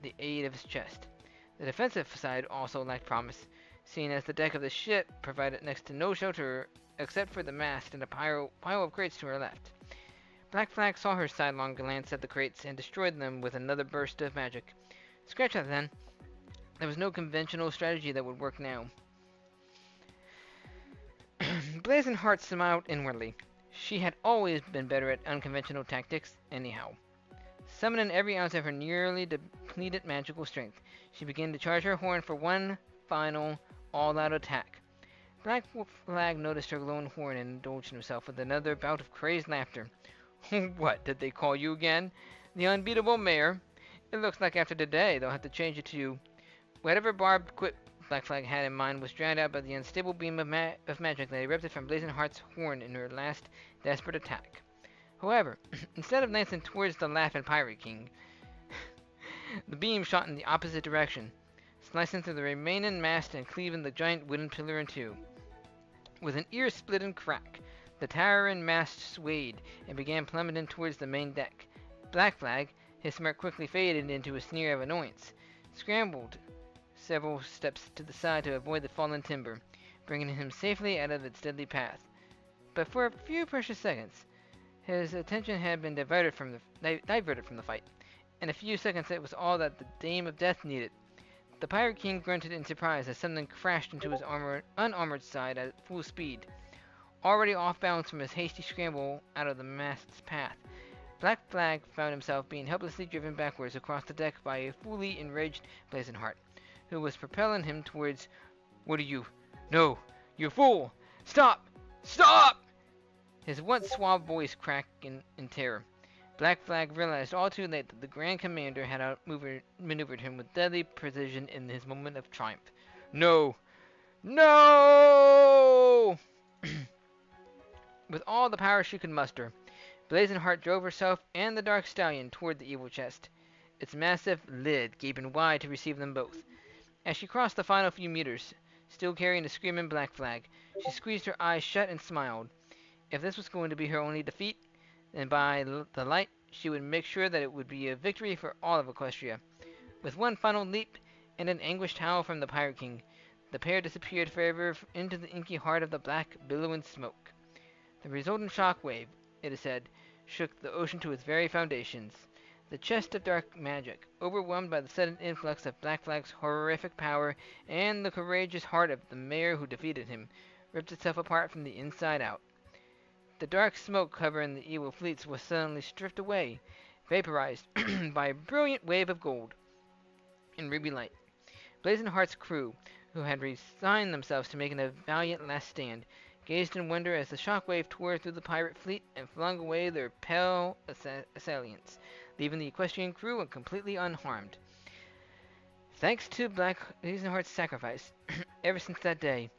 the aid of his chest. The defensive side also lacked promise, seeing as the deck of the ship provided next to no shelter except for the mast and a pile of crates to her left. Black Flag saw her sidelong glance at the crates and destroyed them with another burst of magic. Scratch that then. There was no conventional strategy that would work now. Blazing Heart smiled inwardly. She had always been better at unconventional tactics, anyhow. Summoning every ounce of her nearly depleted magical strength, she began to charge her horn for one final, all-out attack. Black Flag noticed her glowing horn and indulged himself with another bout of crazed laughter. What, did they call you again? The unbeatable mare? It looks like after today they'll have to change it to... Whatever barbed quip Black Flag had in mind was drowned out by the unstable beam of magic that erupted from Blazing Heart's horn in her last desperate attack. However, instead of lancing towards the laughing Pirate King, the beam shot in the opposite direction, slicing through the remaining mast and cleaving the giant wooden pillar in two. With an ear-splitting crack, the towering mast swayed and began plummeting towards the main deck. Black Flag, his smirk quickly faded into a sneer of annoyance, scrambled several steps to the side to avoid the fallen timber, bringing him safely out of its deadly path. But for a few precious seconds, his attention had been diverted from the fight. In a few seconds, it was all that the Dame of Death needed. The Pirate King grunted in surprise as something crashed into his unarmored side at full speed. Already off balance from his hasty scramble out of the mast's path, Black Flag found himself being helplessly driven backwards across the deck by a fully enraged Blazing Heart, who was propelling him towards... What are you? No! You fool! Stop! Stop! His once suave voice cracked in terror. Black Flag realized all too late that the Grand Commander had outmaneuvered him with deadly precision in his moment of triumph. No! No! With all the power she could muster, Blazing Heart drove herself and the Dark Stallion toward the evil chest, its massive lid gaping wide to receive them both. As she crossed the final few meters, still carrying the screaming Black Flag, she squeezed her eyes shut and smiled. If this was going to be her only defeat, then by the light she would make sure that it would be a victory for all of Equestria. With one final leap, and an anguished howl from the Pirate King, the pair disappeared forever into the inky heart of the black, billowing smoke. The resultant shock wave, it is said, shook the ocean to its very foundations. The chest of dark magic, overwhelmed by the sudden influx of Black Flag's horrific power and the courageous heart of the mayor who defeated him, ripped itself apart from the inside out. The dark smoke covering the evil fleets was suddenly stripped away, vaporized by a brilliant wave of gold and ruby light. Blazing Heart's crew, who had resigned themselves to making a valiant last stand, gazed in wonder as the shockwave tore through the pirate fleet and flung away their pale assailants, leaving the Equestrian crew completely unharmed. Thanks to Blazing Heart's sacrifice, ever since that day,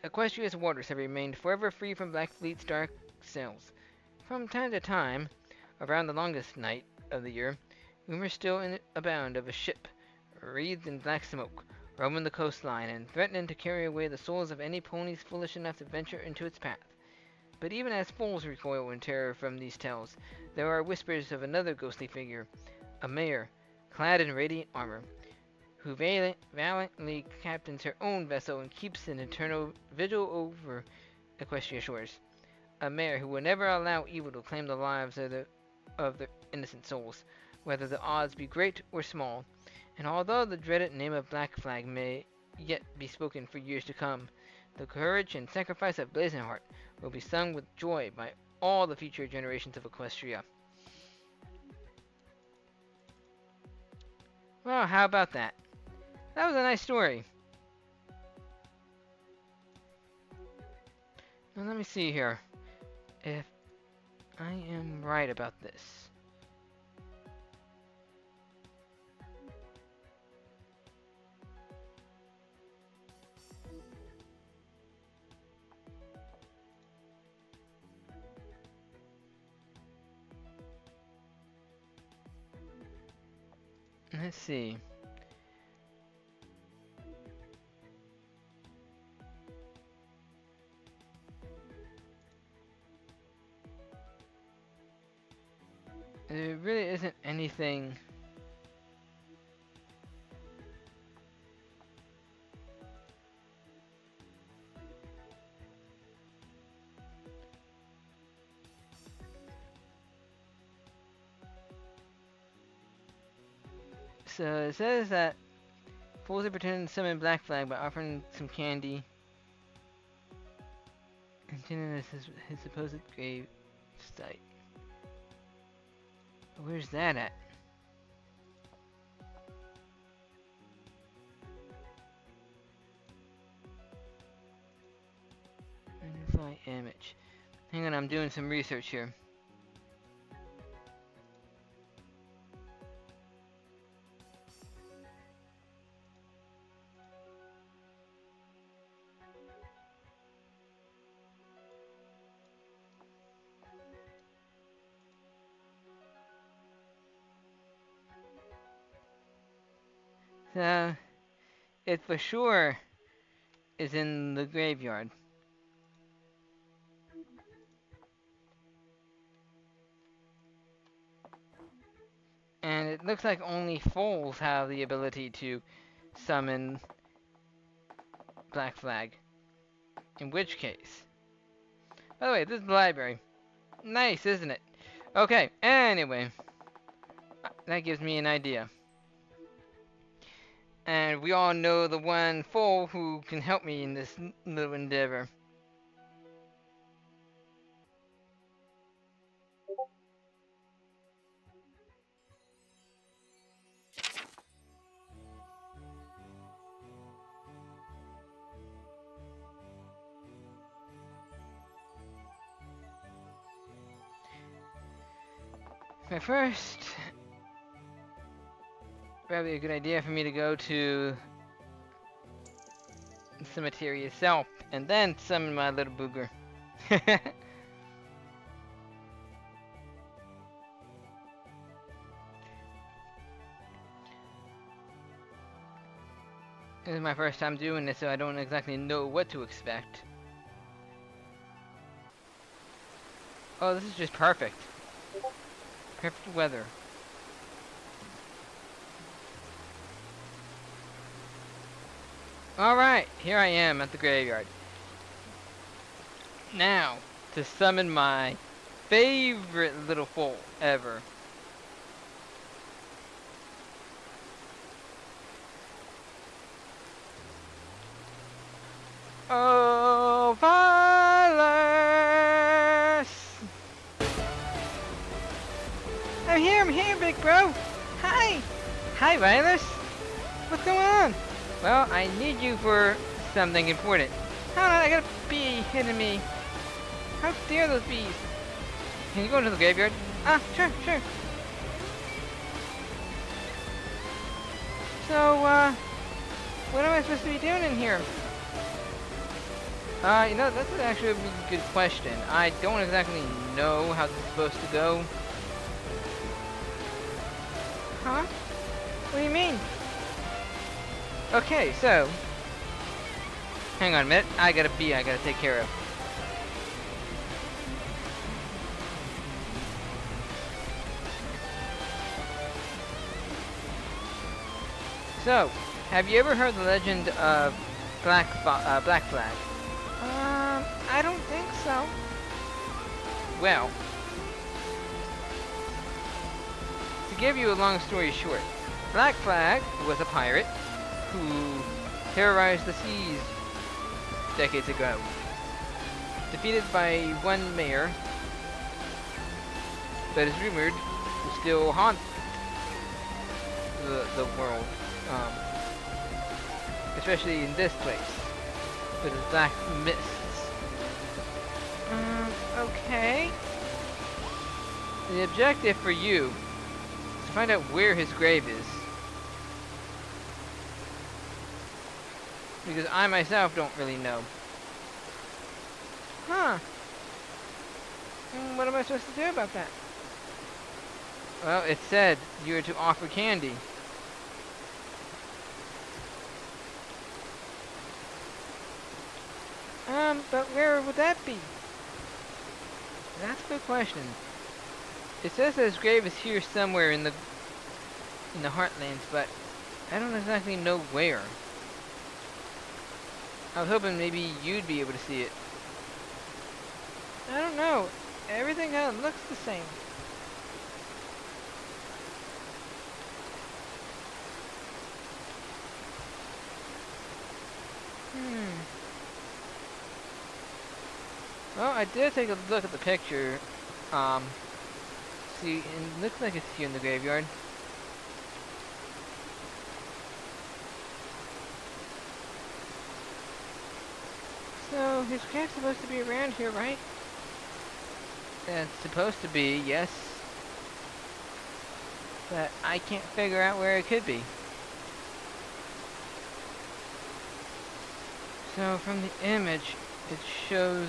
Equestria's waters have remained forever free from Black Fleet's dark sails. From time to time, around the longest night of the year, rumors still abound of a ship, wreathed in black smoke, roaming the coastline and threatening to carry away the souls of any ponies foolish enough to venture into its path. But even as fools recoil in terror from these tales, there are whispers of another ghostly figure, a mayor, clad in radiant armor, who valiantly captains her own vessel and keeps an eternal vigil over Equestria shores. A mayor who will never allow evil to claim the lives of the innocent souls, whether the odds be great or small. And although the dreaded name of Black Flag may yet be spoken for years to come, the courage and sacrifice of Blazing Heart will be sung with joy by all the future generations of Equestria. Well, how about that? That was a nice story. Now let me see here if I am right about this. Let's see. There really isn't anything so it says that fools are pretending to summon Black Flag by offering some candy, intending as his supposed grave site. Where's that at? Identify image. Hang on, I'm doing some research here. So, it for sure is in the graveyard. And it looks like only fools have the ability to summon Black Flag. In which case... By the way, this is the library. Nice, isn't it? Okay, anyway. That gives me an idea. And we all know the one fool who can help me in this little endeavor. But first, probably a good idea for me to go to the cemetery itself and then summon my little booger. This is my first time doing this, so I don't exactly know what to expect. Oh, this is just perfect. Perfect weather. Alright, here I am at the graveyard. Now, to summon my favorite little foal ever. Oh, Violet! I'm here, big bro! Hi! Hi, Violet! What's going on? Well, I need you for something important. Hold on, I got a bee hitting me. How dare those bees? Can you go into the graveyard? Ah, sure. So, what am I supposed to be doing in here? You know, that's actually a really good question. I don't exactly know how this is supposed to go. Huh? What do you mean? Okay, so... hang on a minute. I got a bee I gotta take care of. So, have you ever heard the legend of Black Flag? I don't think so. Well, to give you a long story short, Black Flag was a pirate who terrorized the seas decades ago. Defeated by one mayor, but is rumored to still haunt the world. Especially in this place, with its black mists. Okay. The objective for you is to find out where his grave is. Because I myself don't really know. Huh. What am I supposed to do about that? Well, it said you were to offer candy. But where would that be? That's a good question. It says that his grave is here somewhere in the Heartlands, but I don't exactly know where. I was hoping maybe you'd be able to see it. I don't know. Everything kind of looks the same. Well, I did take a look at the picture. See, it looks like it's here in the graveyard. So, his grave's supposed to be around here, right? It's supposed to be, yes. But I can't figure out where it could be. So, from the image, it shows...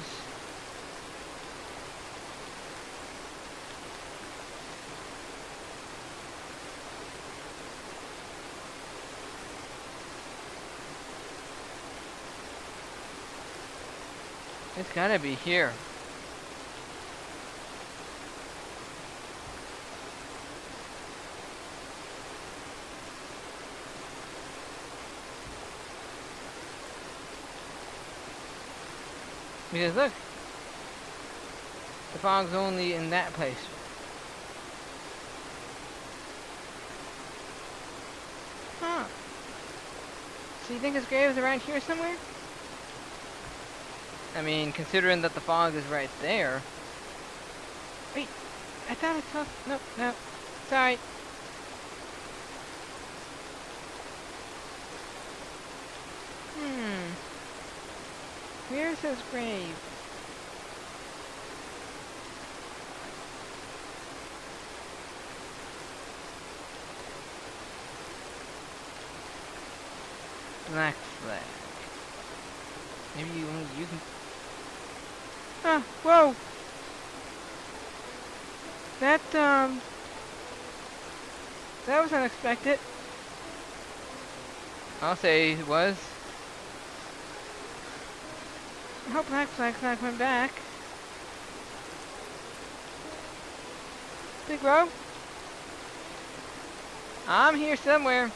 it's gotta be here. Because look, the fog's only in that place. Huh. So you think his grave is around here somewhere? I mean, considering that the fog is right there. Wait, I thought I saw... No. Sorry. Where's his grave? Black Flag. Maybe you can... Ah, whoa! That was unexpected. I'll say it was. I hope Black Flag's not coming back. Big Bro? I'm here somewhere.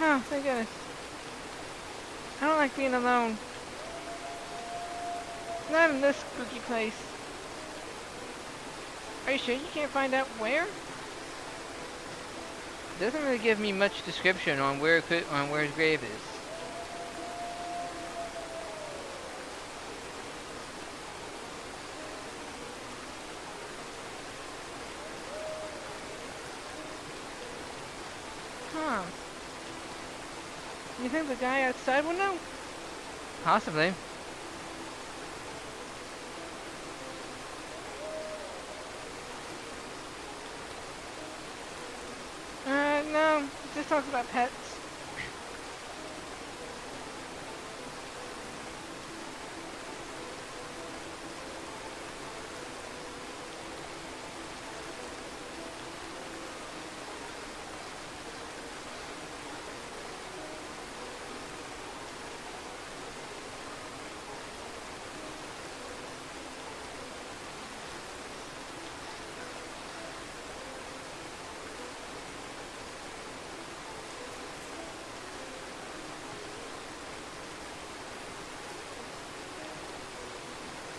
Oh, thank goodness. I don't like being alone. Not in this spooky place. Are you sure you can't find out where? It doesn't really give me much description on where his grave is. Huh. You think the guy outside will know? Possibly. No. It just talks about pets.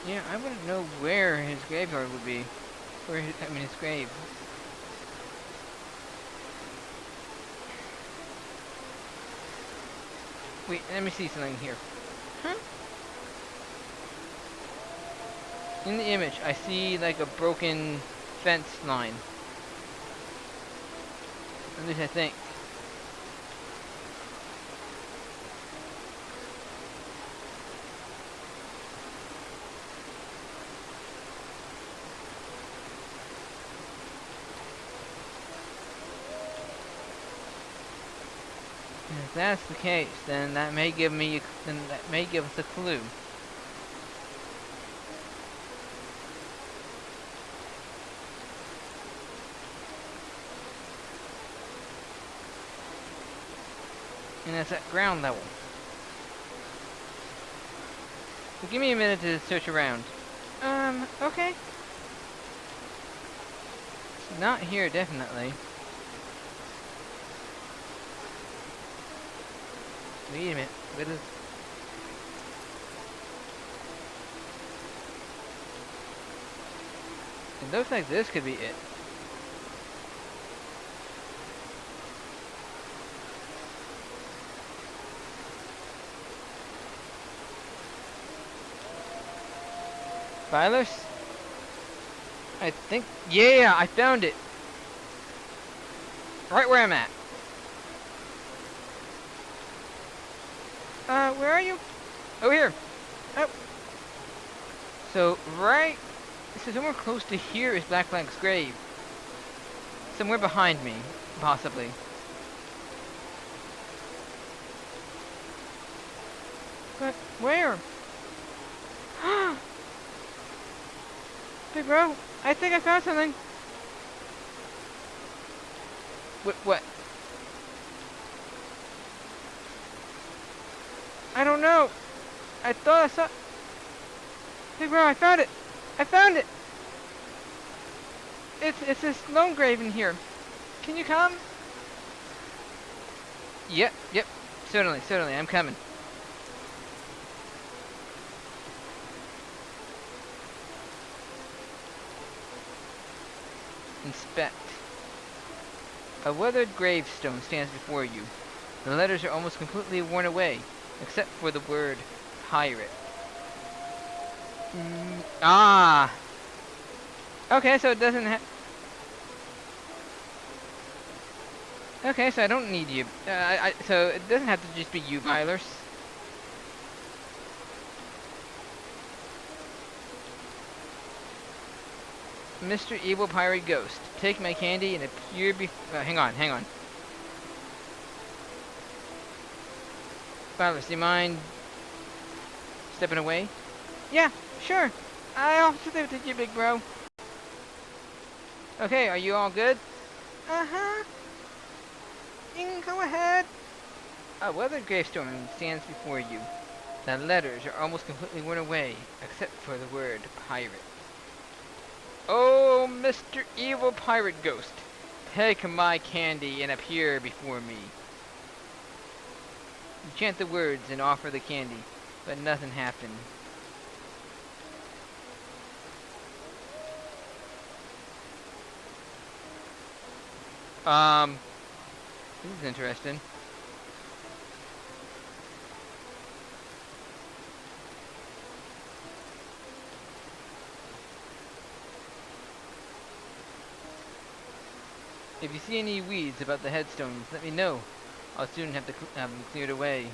Yeah, I wouldn't know where his graveyard would be. His grave. Wait, let me see something here. Huh? In the image, I see like a broken fence line. At least I think. If that's the case, then that may give us a clue. And that's at ground level. So give me a minute to search around. Okay. It's not here, definitely. Wait a minute. What is... It looks like this could be it. Filers? I think... Yeah, I found it! Right where I'm at. Where are you? Over here. Oh. So, right... So somewhere close to here is Black Blank's grave. Somewhere behind me, possibly. But, where? Big bro, I think I found something. What? I don't know. I thought I saw... Big bro, I found it. I found it. It's this lone grave in here. Can you come? Yep. Certainly, I'm coming. Inspect. A weathered gravestone stands before you. The letters are almost completely worn away, except for the word pirate. Okay, so it doesn't have... Okay, so I don't need you. So it doesn't have to just be you, Milers. Mr. Evil Pirate Ghost, take my candy and appear before... hang on. Milers, do you mind stepping away? Yeah, sure. I'll just leave it to you, big bro. Okay, are you all good? Uh-huh. You can go ahead. A weathered gravestone stands before you. The letters are almost completely worn away, except for the word pirate. Oh, Mr. Evil Pirate Ghost, take my candy and appear before me. You chant the words and offer the candy, but nothing happened. This is interesting. If you see any weeds about the headstones, let me know. I'll soon have to have them cleared away.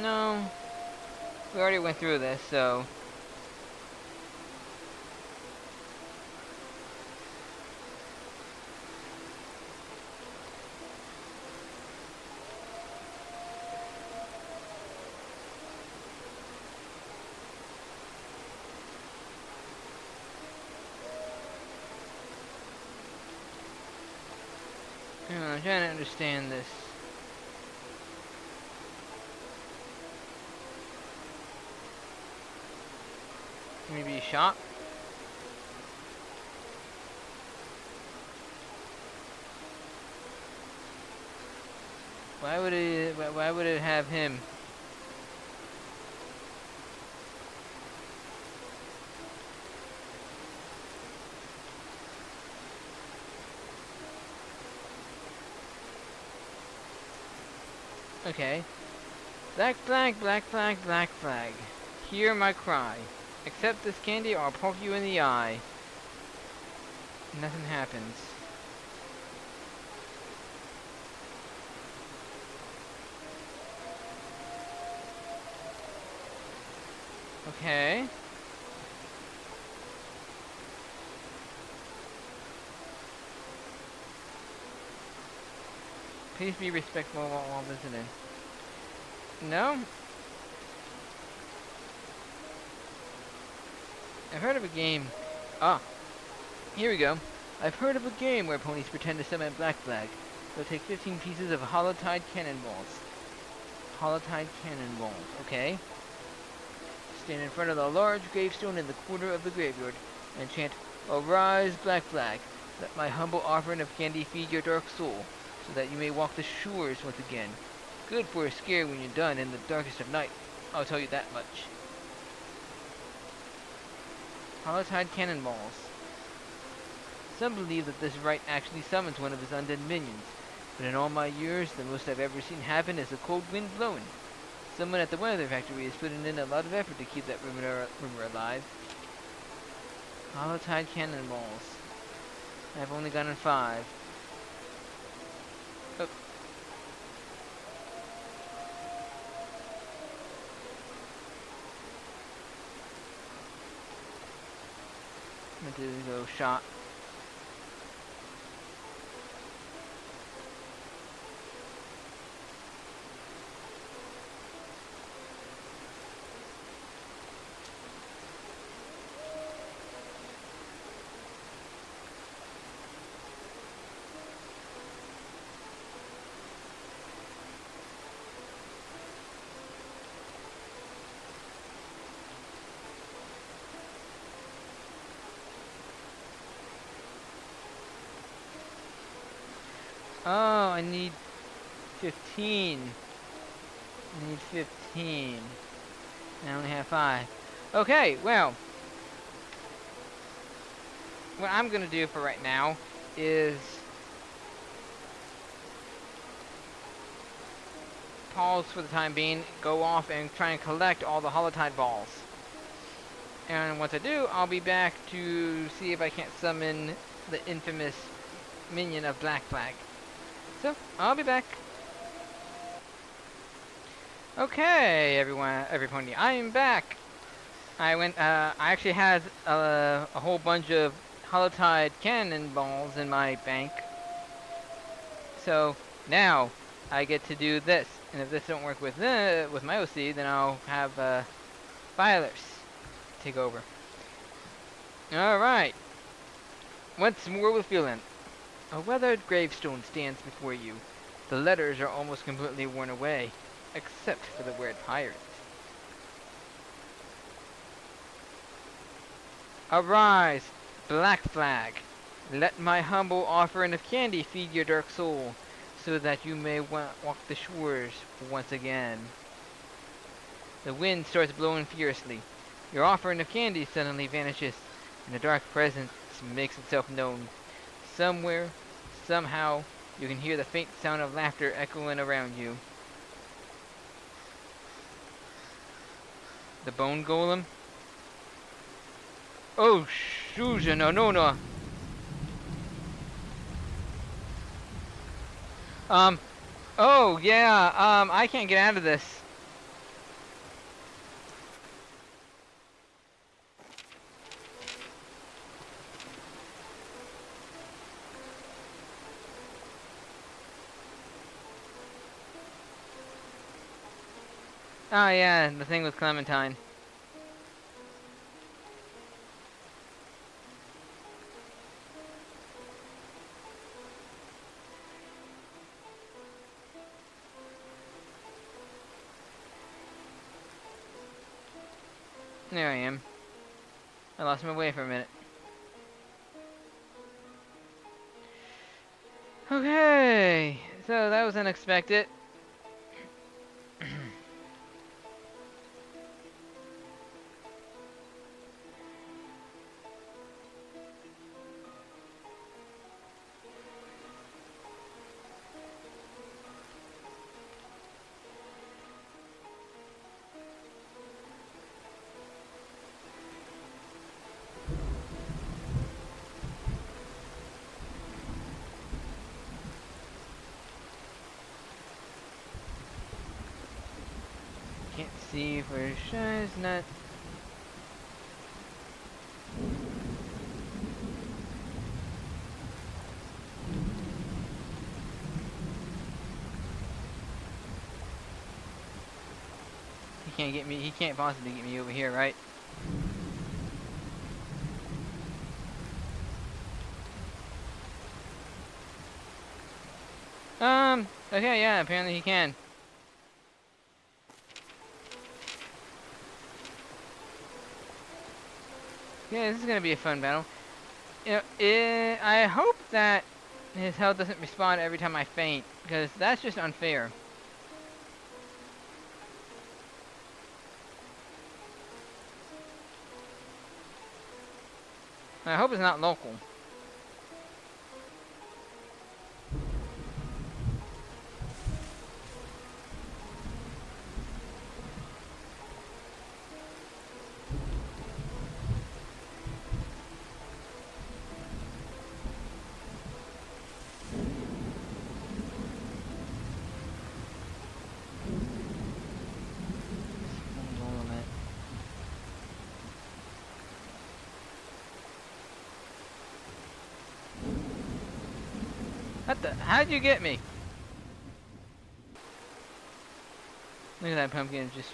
No. We already went through this, so... I'm trying to understand this. Maybe a shop? Why would it have him? Okay. Black flag, black flag, black flag. Hear my cry. Accept this candy or I'll poke you in the eye. Nothing happens. Okay. Please be respectful while visiting. No? I've heard of a game. Ah, here we go. I've heard of a game where ponies pretend to summon Black Flag. They'll take 15 pieces of Hallowtide cannonballs. Hallowtide cannonballs, okay. Stand in front of the large gravestone in the corner of the graveyard and chant, "Arise, Black Flag. Let my humble offering of candy feed your dark soul, so that you may walk the shores once again. Good for a scare when you're done in the darkest of night. I'll tell you that much." Hallowtide cannonballs. Some believe that this rite actually summons one of his undead minions, but in all my years, the most I've ever seen happen is a cold wind blowing. Someone at the weather factory is putting in a lot of effort to keep that rumor alive. Hallowtide cannonballs. I've only gotten 5. Oh. I'm going to go shot. Oh, I need 15. I need 15. I only have 5. Okay, well. What I'm going to do for right now is pause for the time being, go off and try and collect all the Hallowtide balls. And once I do, I'll be back to see if I can't summon the infamous minion of Black Flag. So, I'll be back. Okay, every pony, I am back. I actually had a whole bunch of Hallowtide cannonballs in my bank. So, now, I get to do this. And if this don't work with my OC, then I'll have, Filers take over. Alright. Once more with feeling. A weathered gravestone stands before you. The letters are almost completely worn away, except for the word pirate. Arise, Black Flag! Let my humble offering of candy feed your dark soul, so that you may walk the shores once again. The wind starts blowing furiously. Your offering of candy suddenly vanishes, and a dark presence makes itself known. Somewhere, somehow, you can hear the faint sound of laughter echoing around you. The bone golem? Oh, Shuja, no. Oh, yeah, I can't get out of this. Oh, yeah, the thing with Clementine. There I am. I lost my way for a minute. Okay, so that was unexpected. Can't see for sure, it's not. He can't get me, he can't possibly get me over here, right? Okay, yeah, apparently he can. Yeah, this is gonna be a fun battle. You know, I hope that his health doesn't respawn every time I faint, because that's just unfair. I hope it's not local. What the? How'd you get me? Look at that pumpkin just.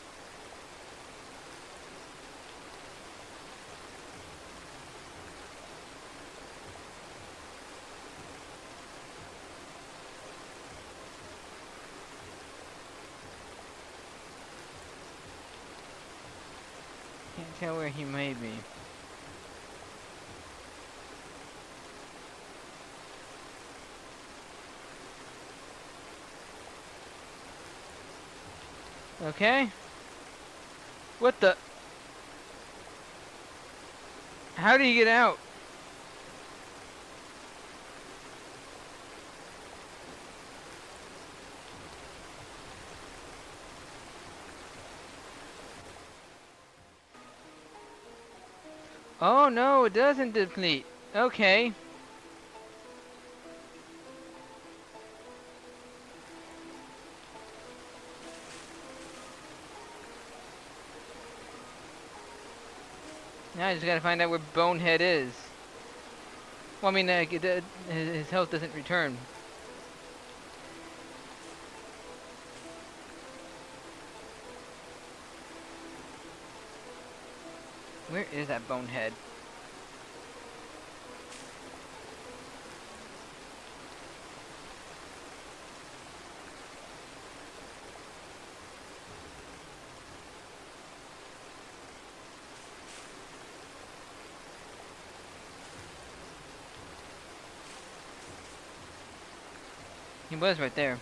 Can't tell where he may be. Okay. What the? How do you get out? Oh no, it doesn't deplete. Okay. Now I just gotta find out where Bonehead is. Well, I mean, his health doesn't return. Where is that Bonehead? He was right there.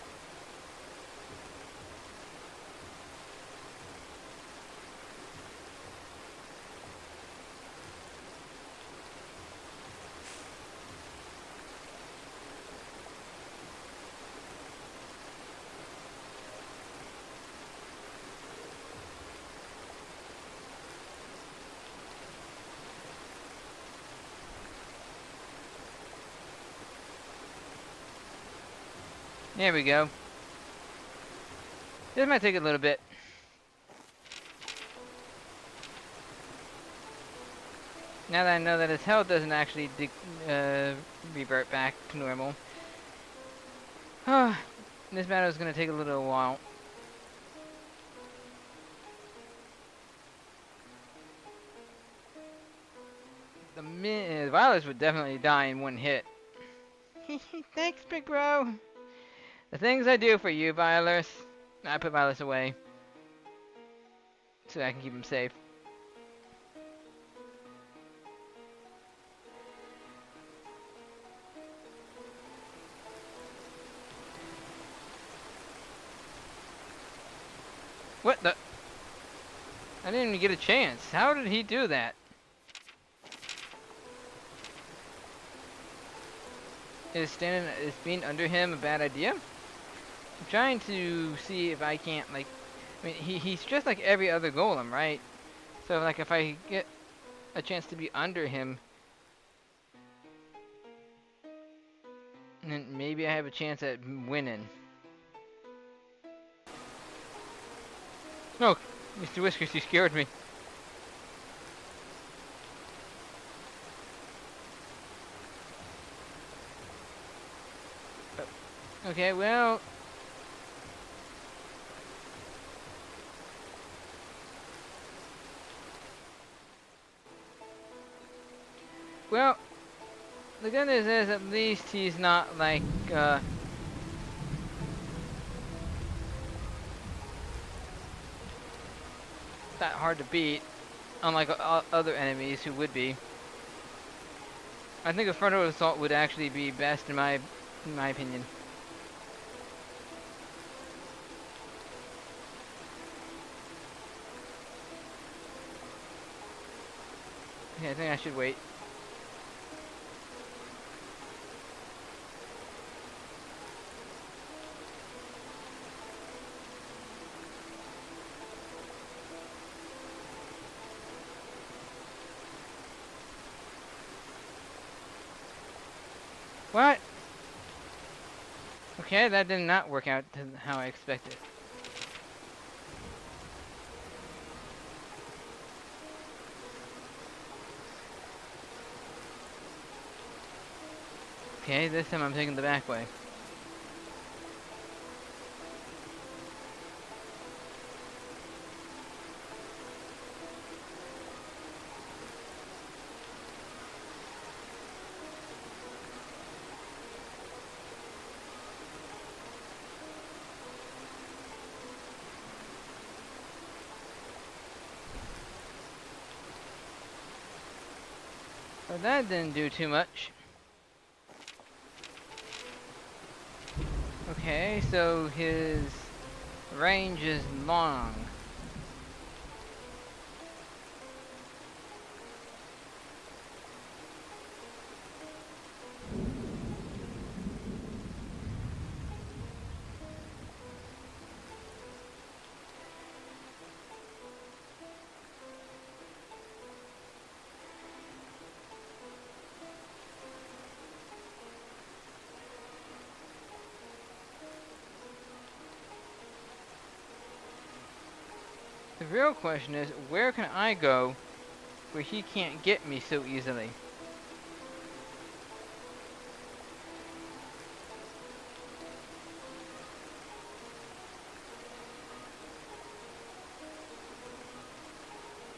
There we go. This might take a little bit. Now that I know that his health doesn't actually revert back to normal. This battle is going to take a little while. The Violets would definitely die in one hit. Thanks, big bro. The things I do for you, Violets. I put Violets away so I can keep him safe. What the? I didn't even get a chance. How did he do that? Is being under him a bad idea? I'm trying to see if I can't, like, I mean, he's just like every other golem, right? So, like, if I get a chance to be under him, then maybe I have a chance at winning. No, Mr. Whiskers, you scared me. Okay, well... Well, the good news is at least he's not like, that hard to beat, unlike other enemies who would be. I think a frontal assault would actually be best in my opinion. Okay, I think I should wait. What? Okay, that did not work out to how I expected. Okay, this time I'm taking the back way. Well, that didn't do too much. Okay, so his range is long. The real question is, where can I go where he can't get me so easily?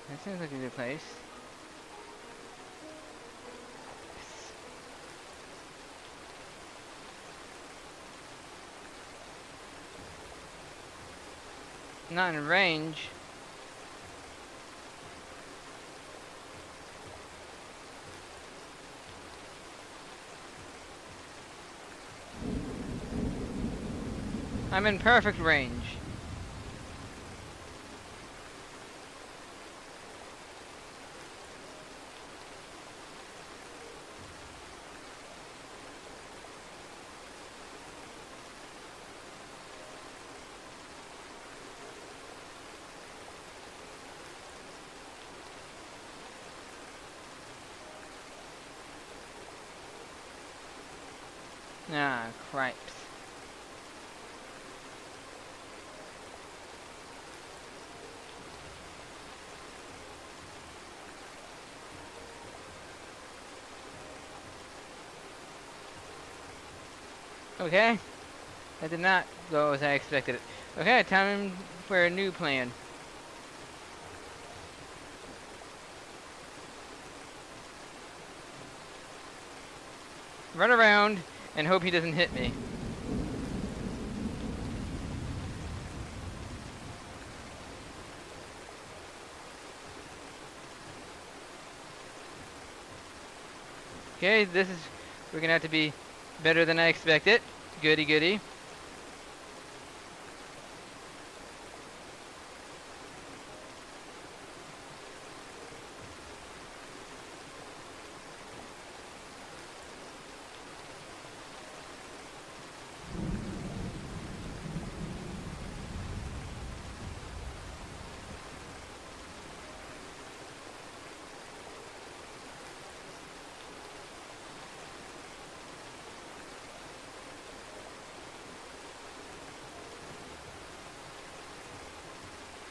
That seems like a good place. Not in range. I'm in perfect range. Ah, cripes. Okay. That did not go as I expected it. Okay, time for a new plan. Run around and hope he doesn't hit me. Okay, we're gonna have to be better than I expected. Goody goody.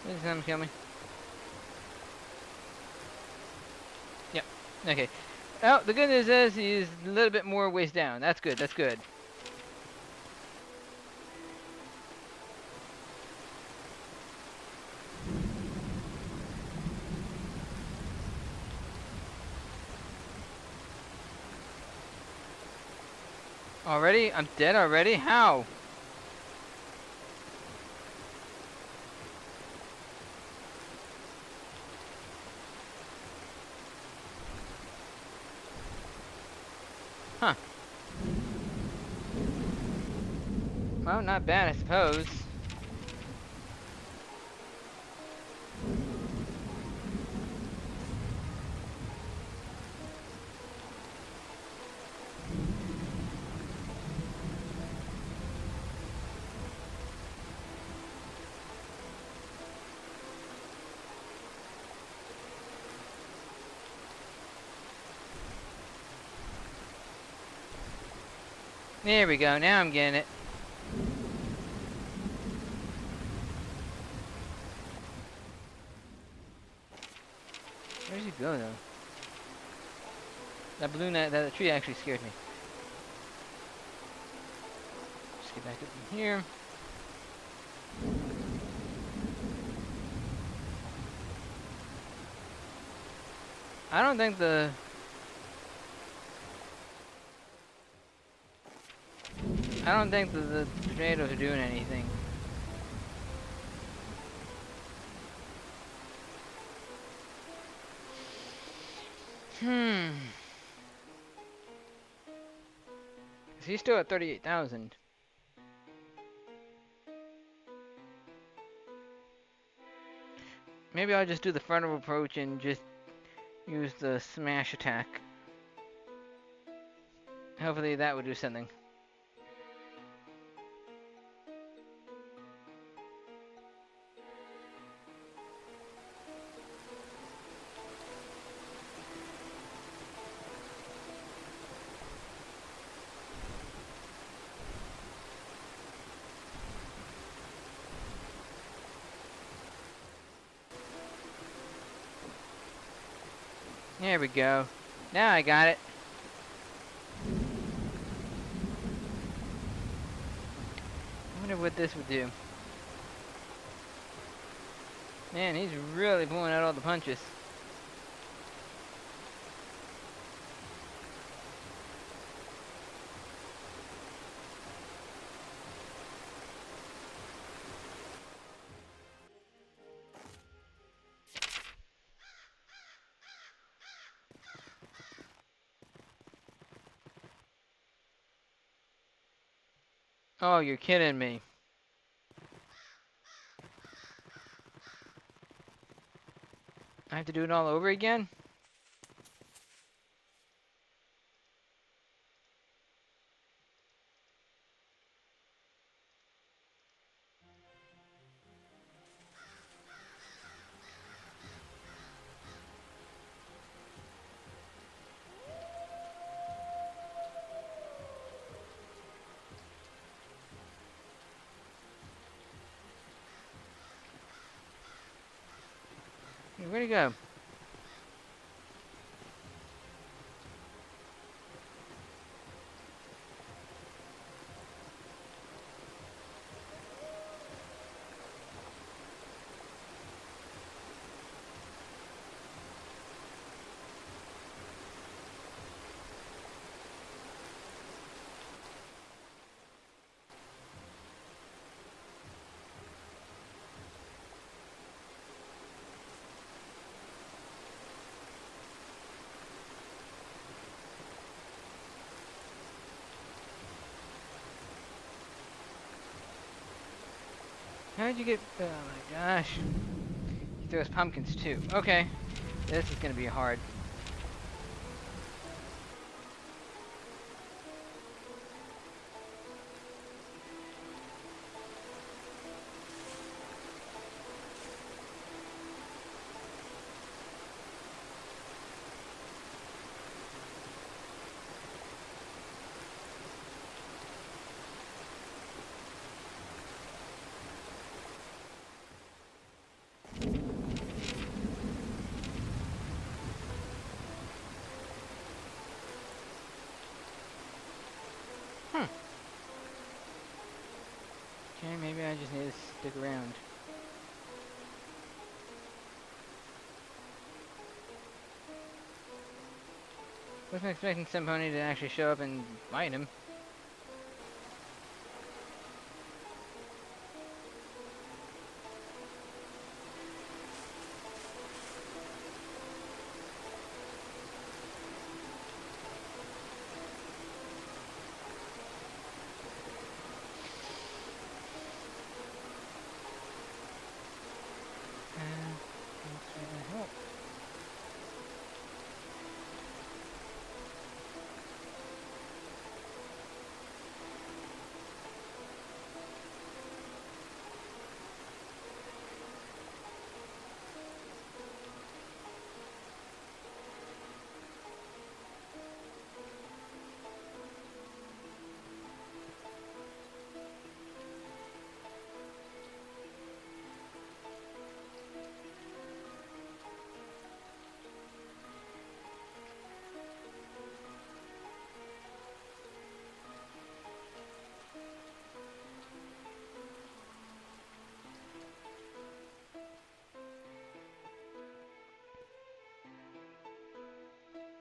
Is him kill me? Yep. Okay. Oh, the good news is he's a little bit more ways down. That's good. That's good. Already? I'm dead already? How? Huh. Well, not bad, I suppose. There we go. Now I'm getting it. Where does he go, though? That balloon, that tree actually scared me. Just get back up in here. I don't think the tornadoes are doing anything. He's still at 38,000. Maybe I'll just do the frontal approach and just use the smash attack. Hopefully that would do something. There we go. Now I got it. I wonder what this would do. Man, he's really pulling out all the punches. Oh, you're kidding me. have to do it all over again? Where'd he go? How'd you get... Oh my gosh. He throws pumpkins too. Okay. This is gonna be hard. Okay, maybe I just need to stick around. Wasn't expecting some pony to actually show up and fight him.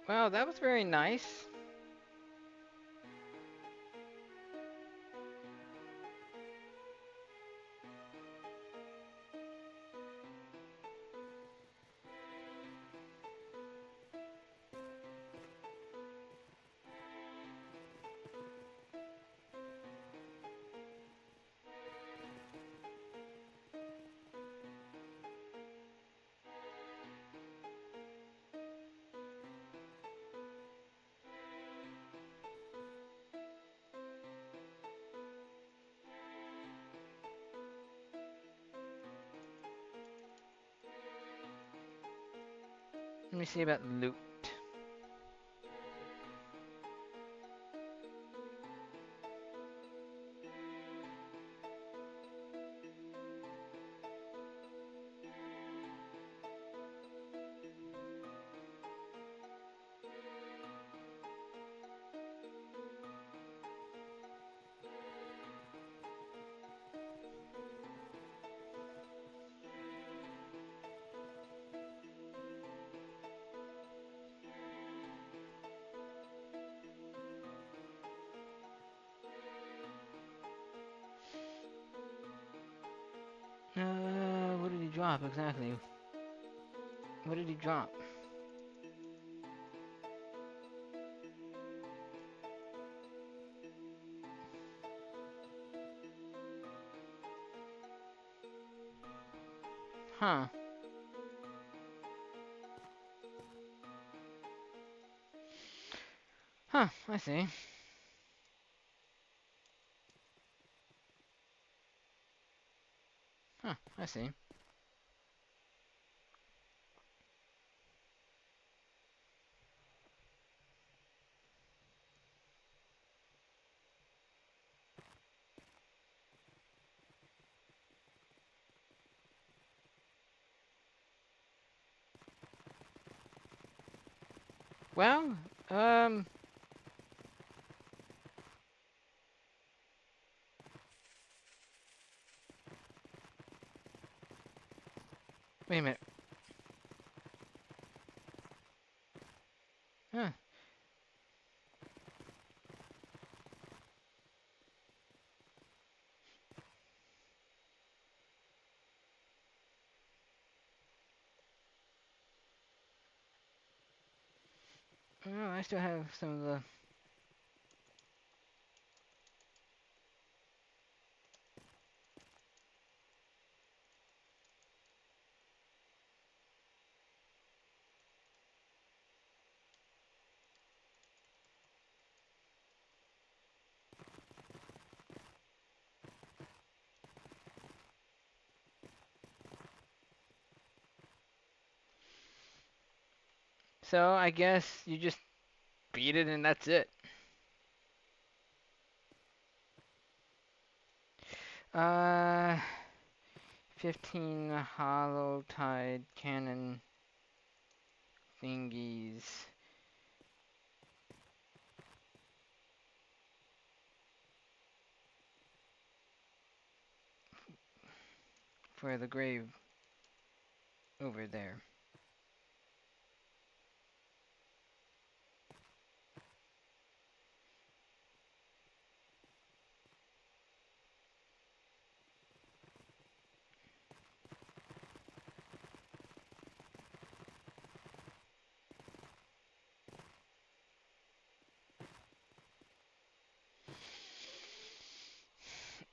Well, that was very nice. Let me see about loot. What did he drop exactly? What did he drop? Huh. Huh, I see. Huh, I see. Well, wait a minute. Huh. Well, I still have some of the... So, I guess you just beat it and that's it. Uh, 15 Hallowtide cannon thingies for the grave over there.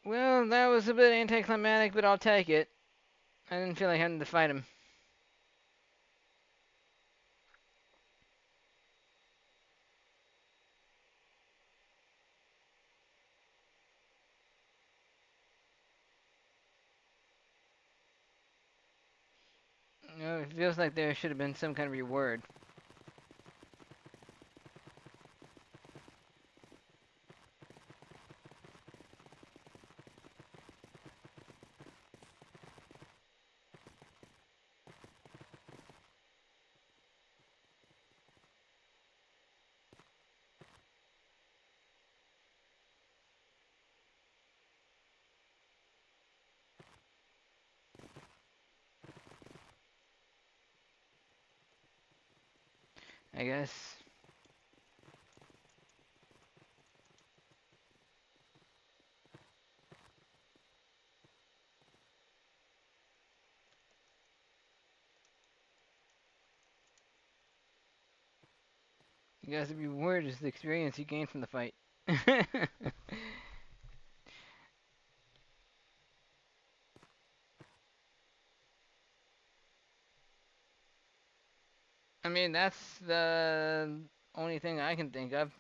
Well, that was a bit anticlimactic, but I'll take it. I didn't feel like having to fight him. It feels like there should have been some kind of reward. I guess. I guess the reward is the experience you gain from the fight. I mean, that's the only thing I can think of.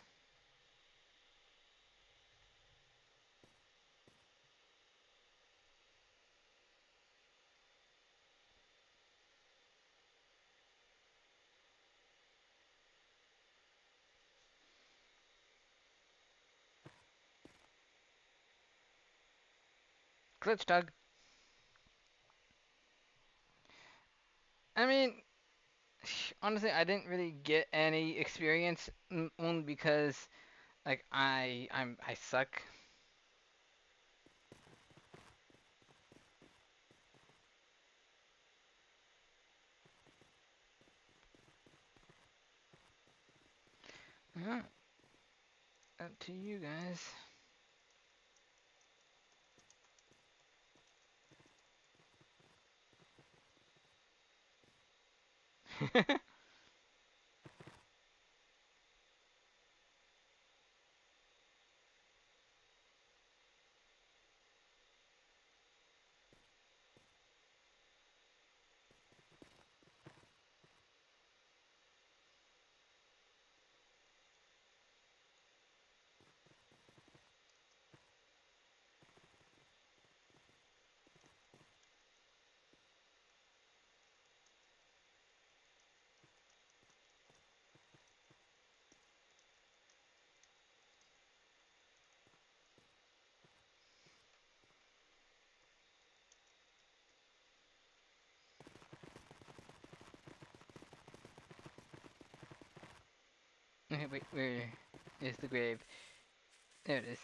Glitch tug. I mean, honestly, I didn't really get any experience only because, like, I suck. Up to you guys. Okay, wait, where is the grave? There it is.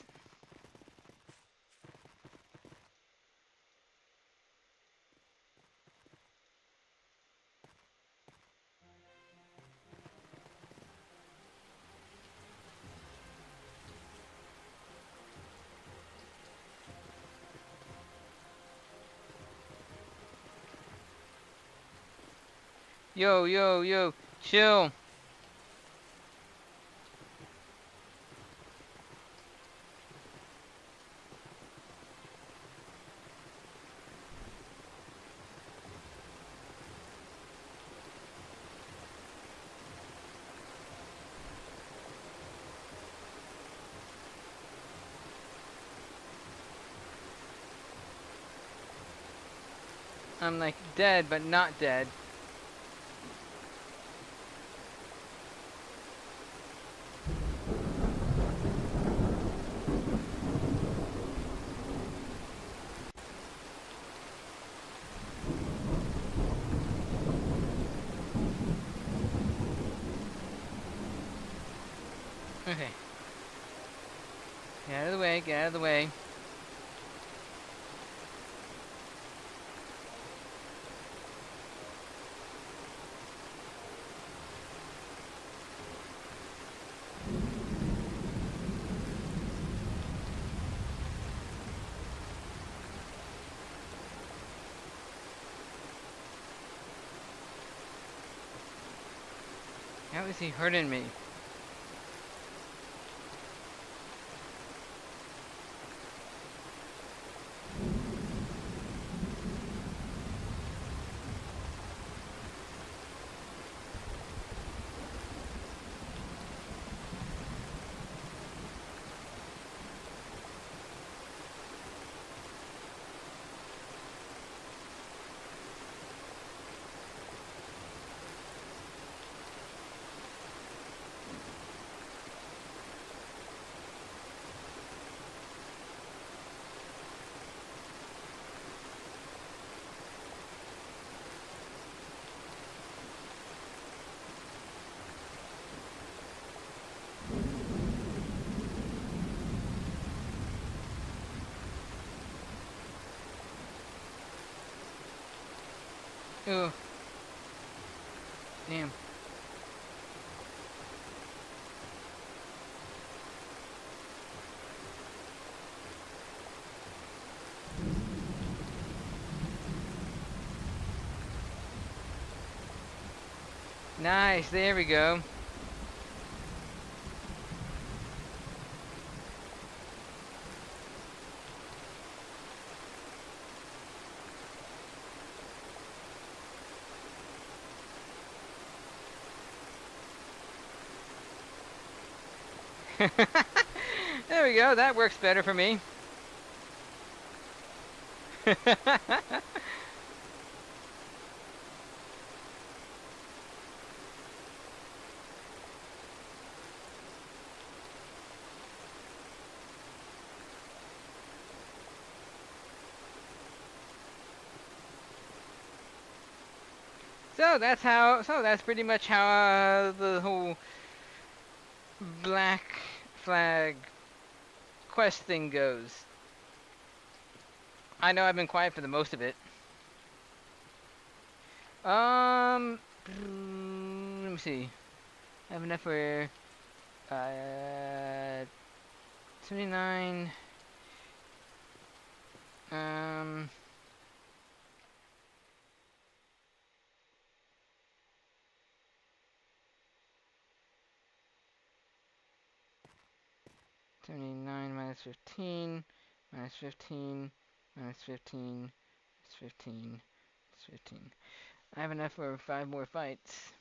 Yo, yo, yo, chill. I'm like dead, but not dead. Okay. Get out of the way, get out of the way. How is he hurting me? Oh, damn. Nice, there we go. There we go, that works better for me. So that's pretty much how the whole Black Flag quest thing goes. I know I've been quiet for the most of it. Let me see. I have enough for, 79, 79 minus 15, minus 15, minus 15, minus 15, minus 15. I have enough for 5 more fights.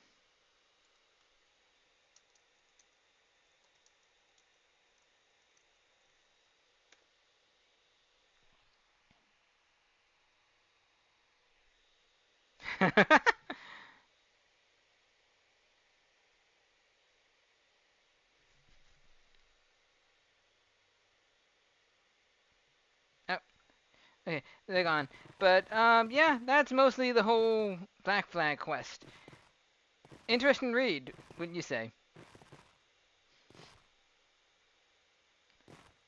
Oh, okay, they're gone. But, yeah, that's mostly the whole Black Flag quest. Interesting read, wouldn't you say?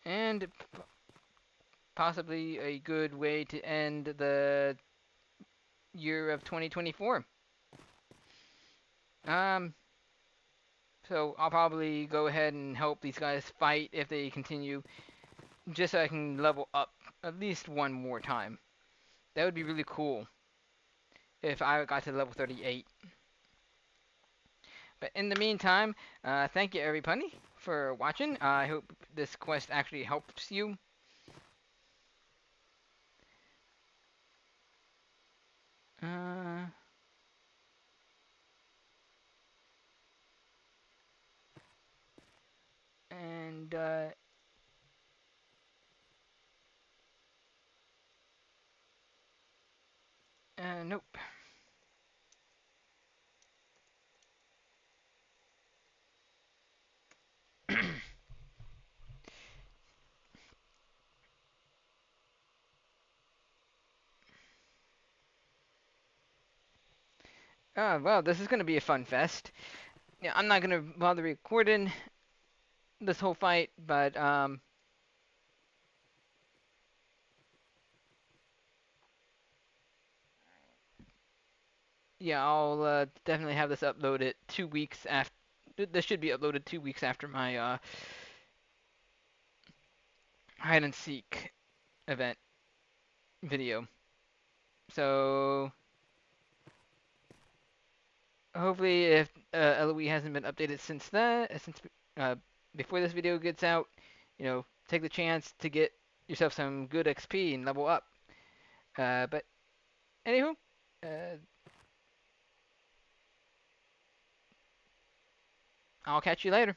and possibly a good way to end the year of 2024. Um, so I'll probably go ahead and help these guys fight if they continue, just so I can level up at least one more time. That would be really cool if I got to level 38. But in the meantime, thank you everybody for watching. I hope this quest actually helps you. Uh, and nope. Well, this is gonna be a fun fest. Yeah, I'm not gonna bother recording this whole fight, but yeah, I'll definitely have this uploaded 2 weeks after. This should be uploaded 2 weeks after my hide and seek event video. So hopefully, if LOE hasn't been updated since then, since uh, before this video gets out, take the chance to get yourself some good XP and level up. But anywho, uh, I'll catch you later.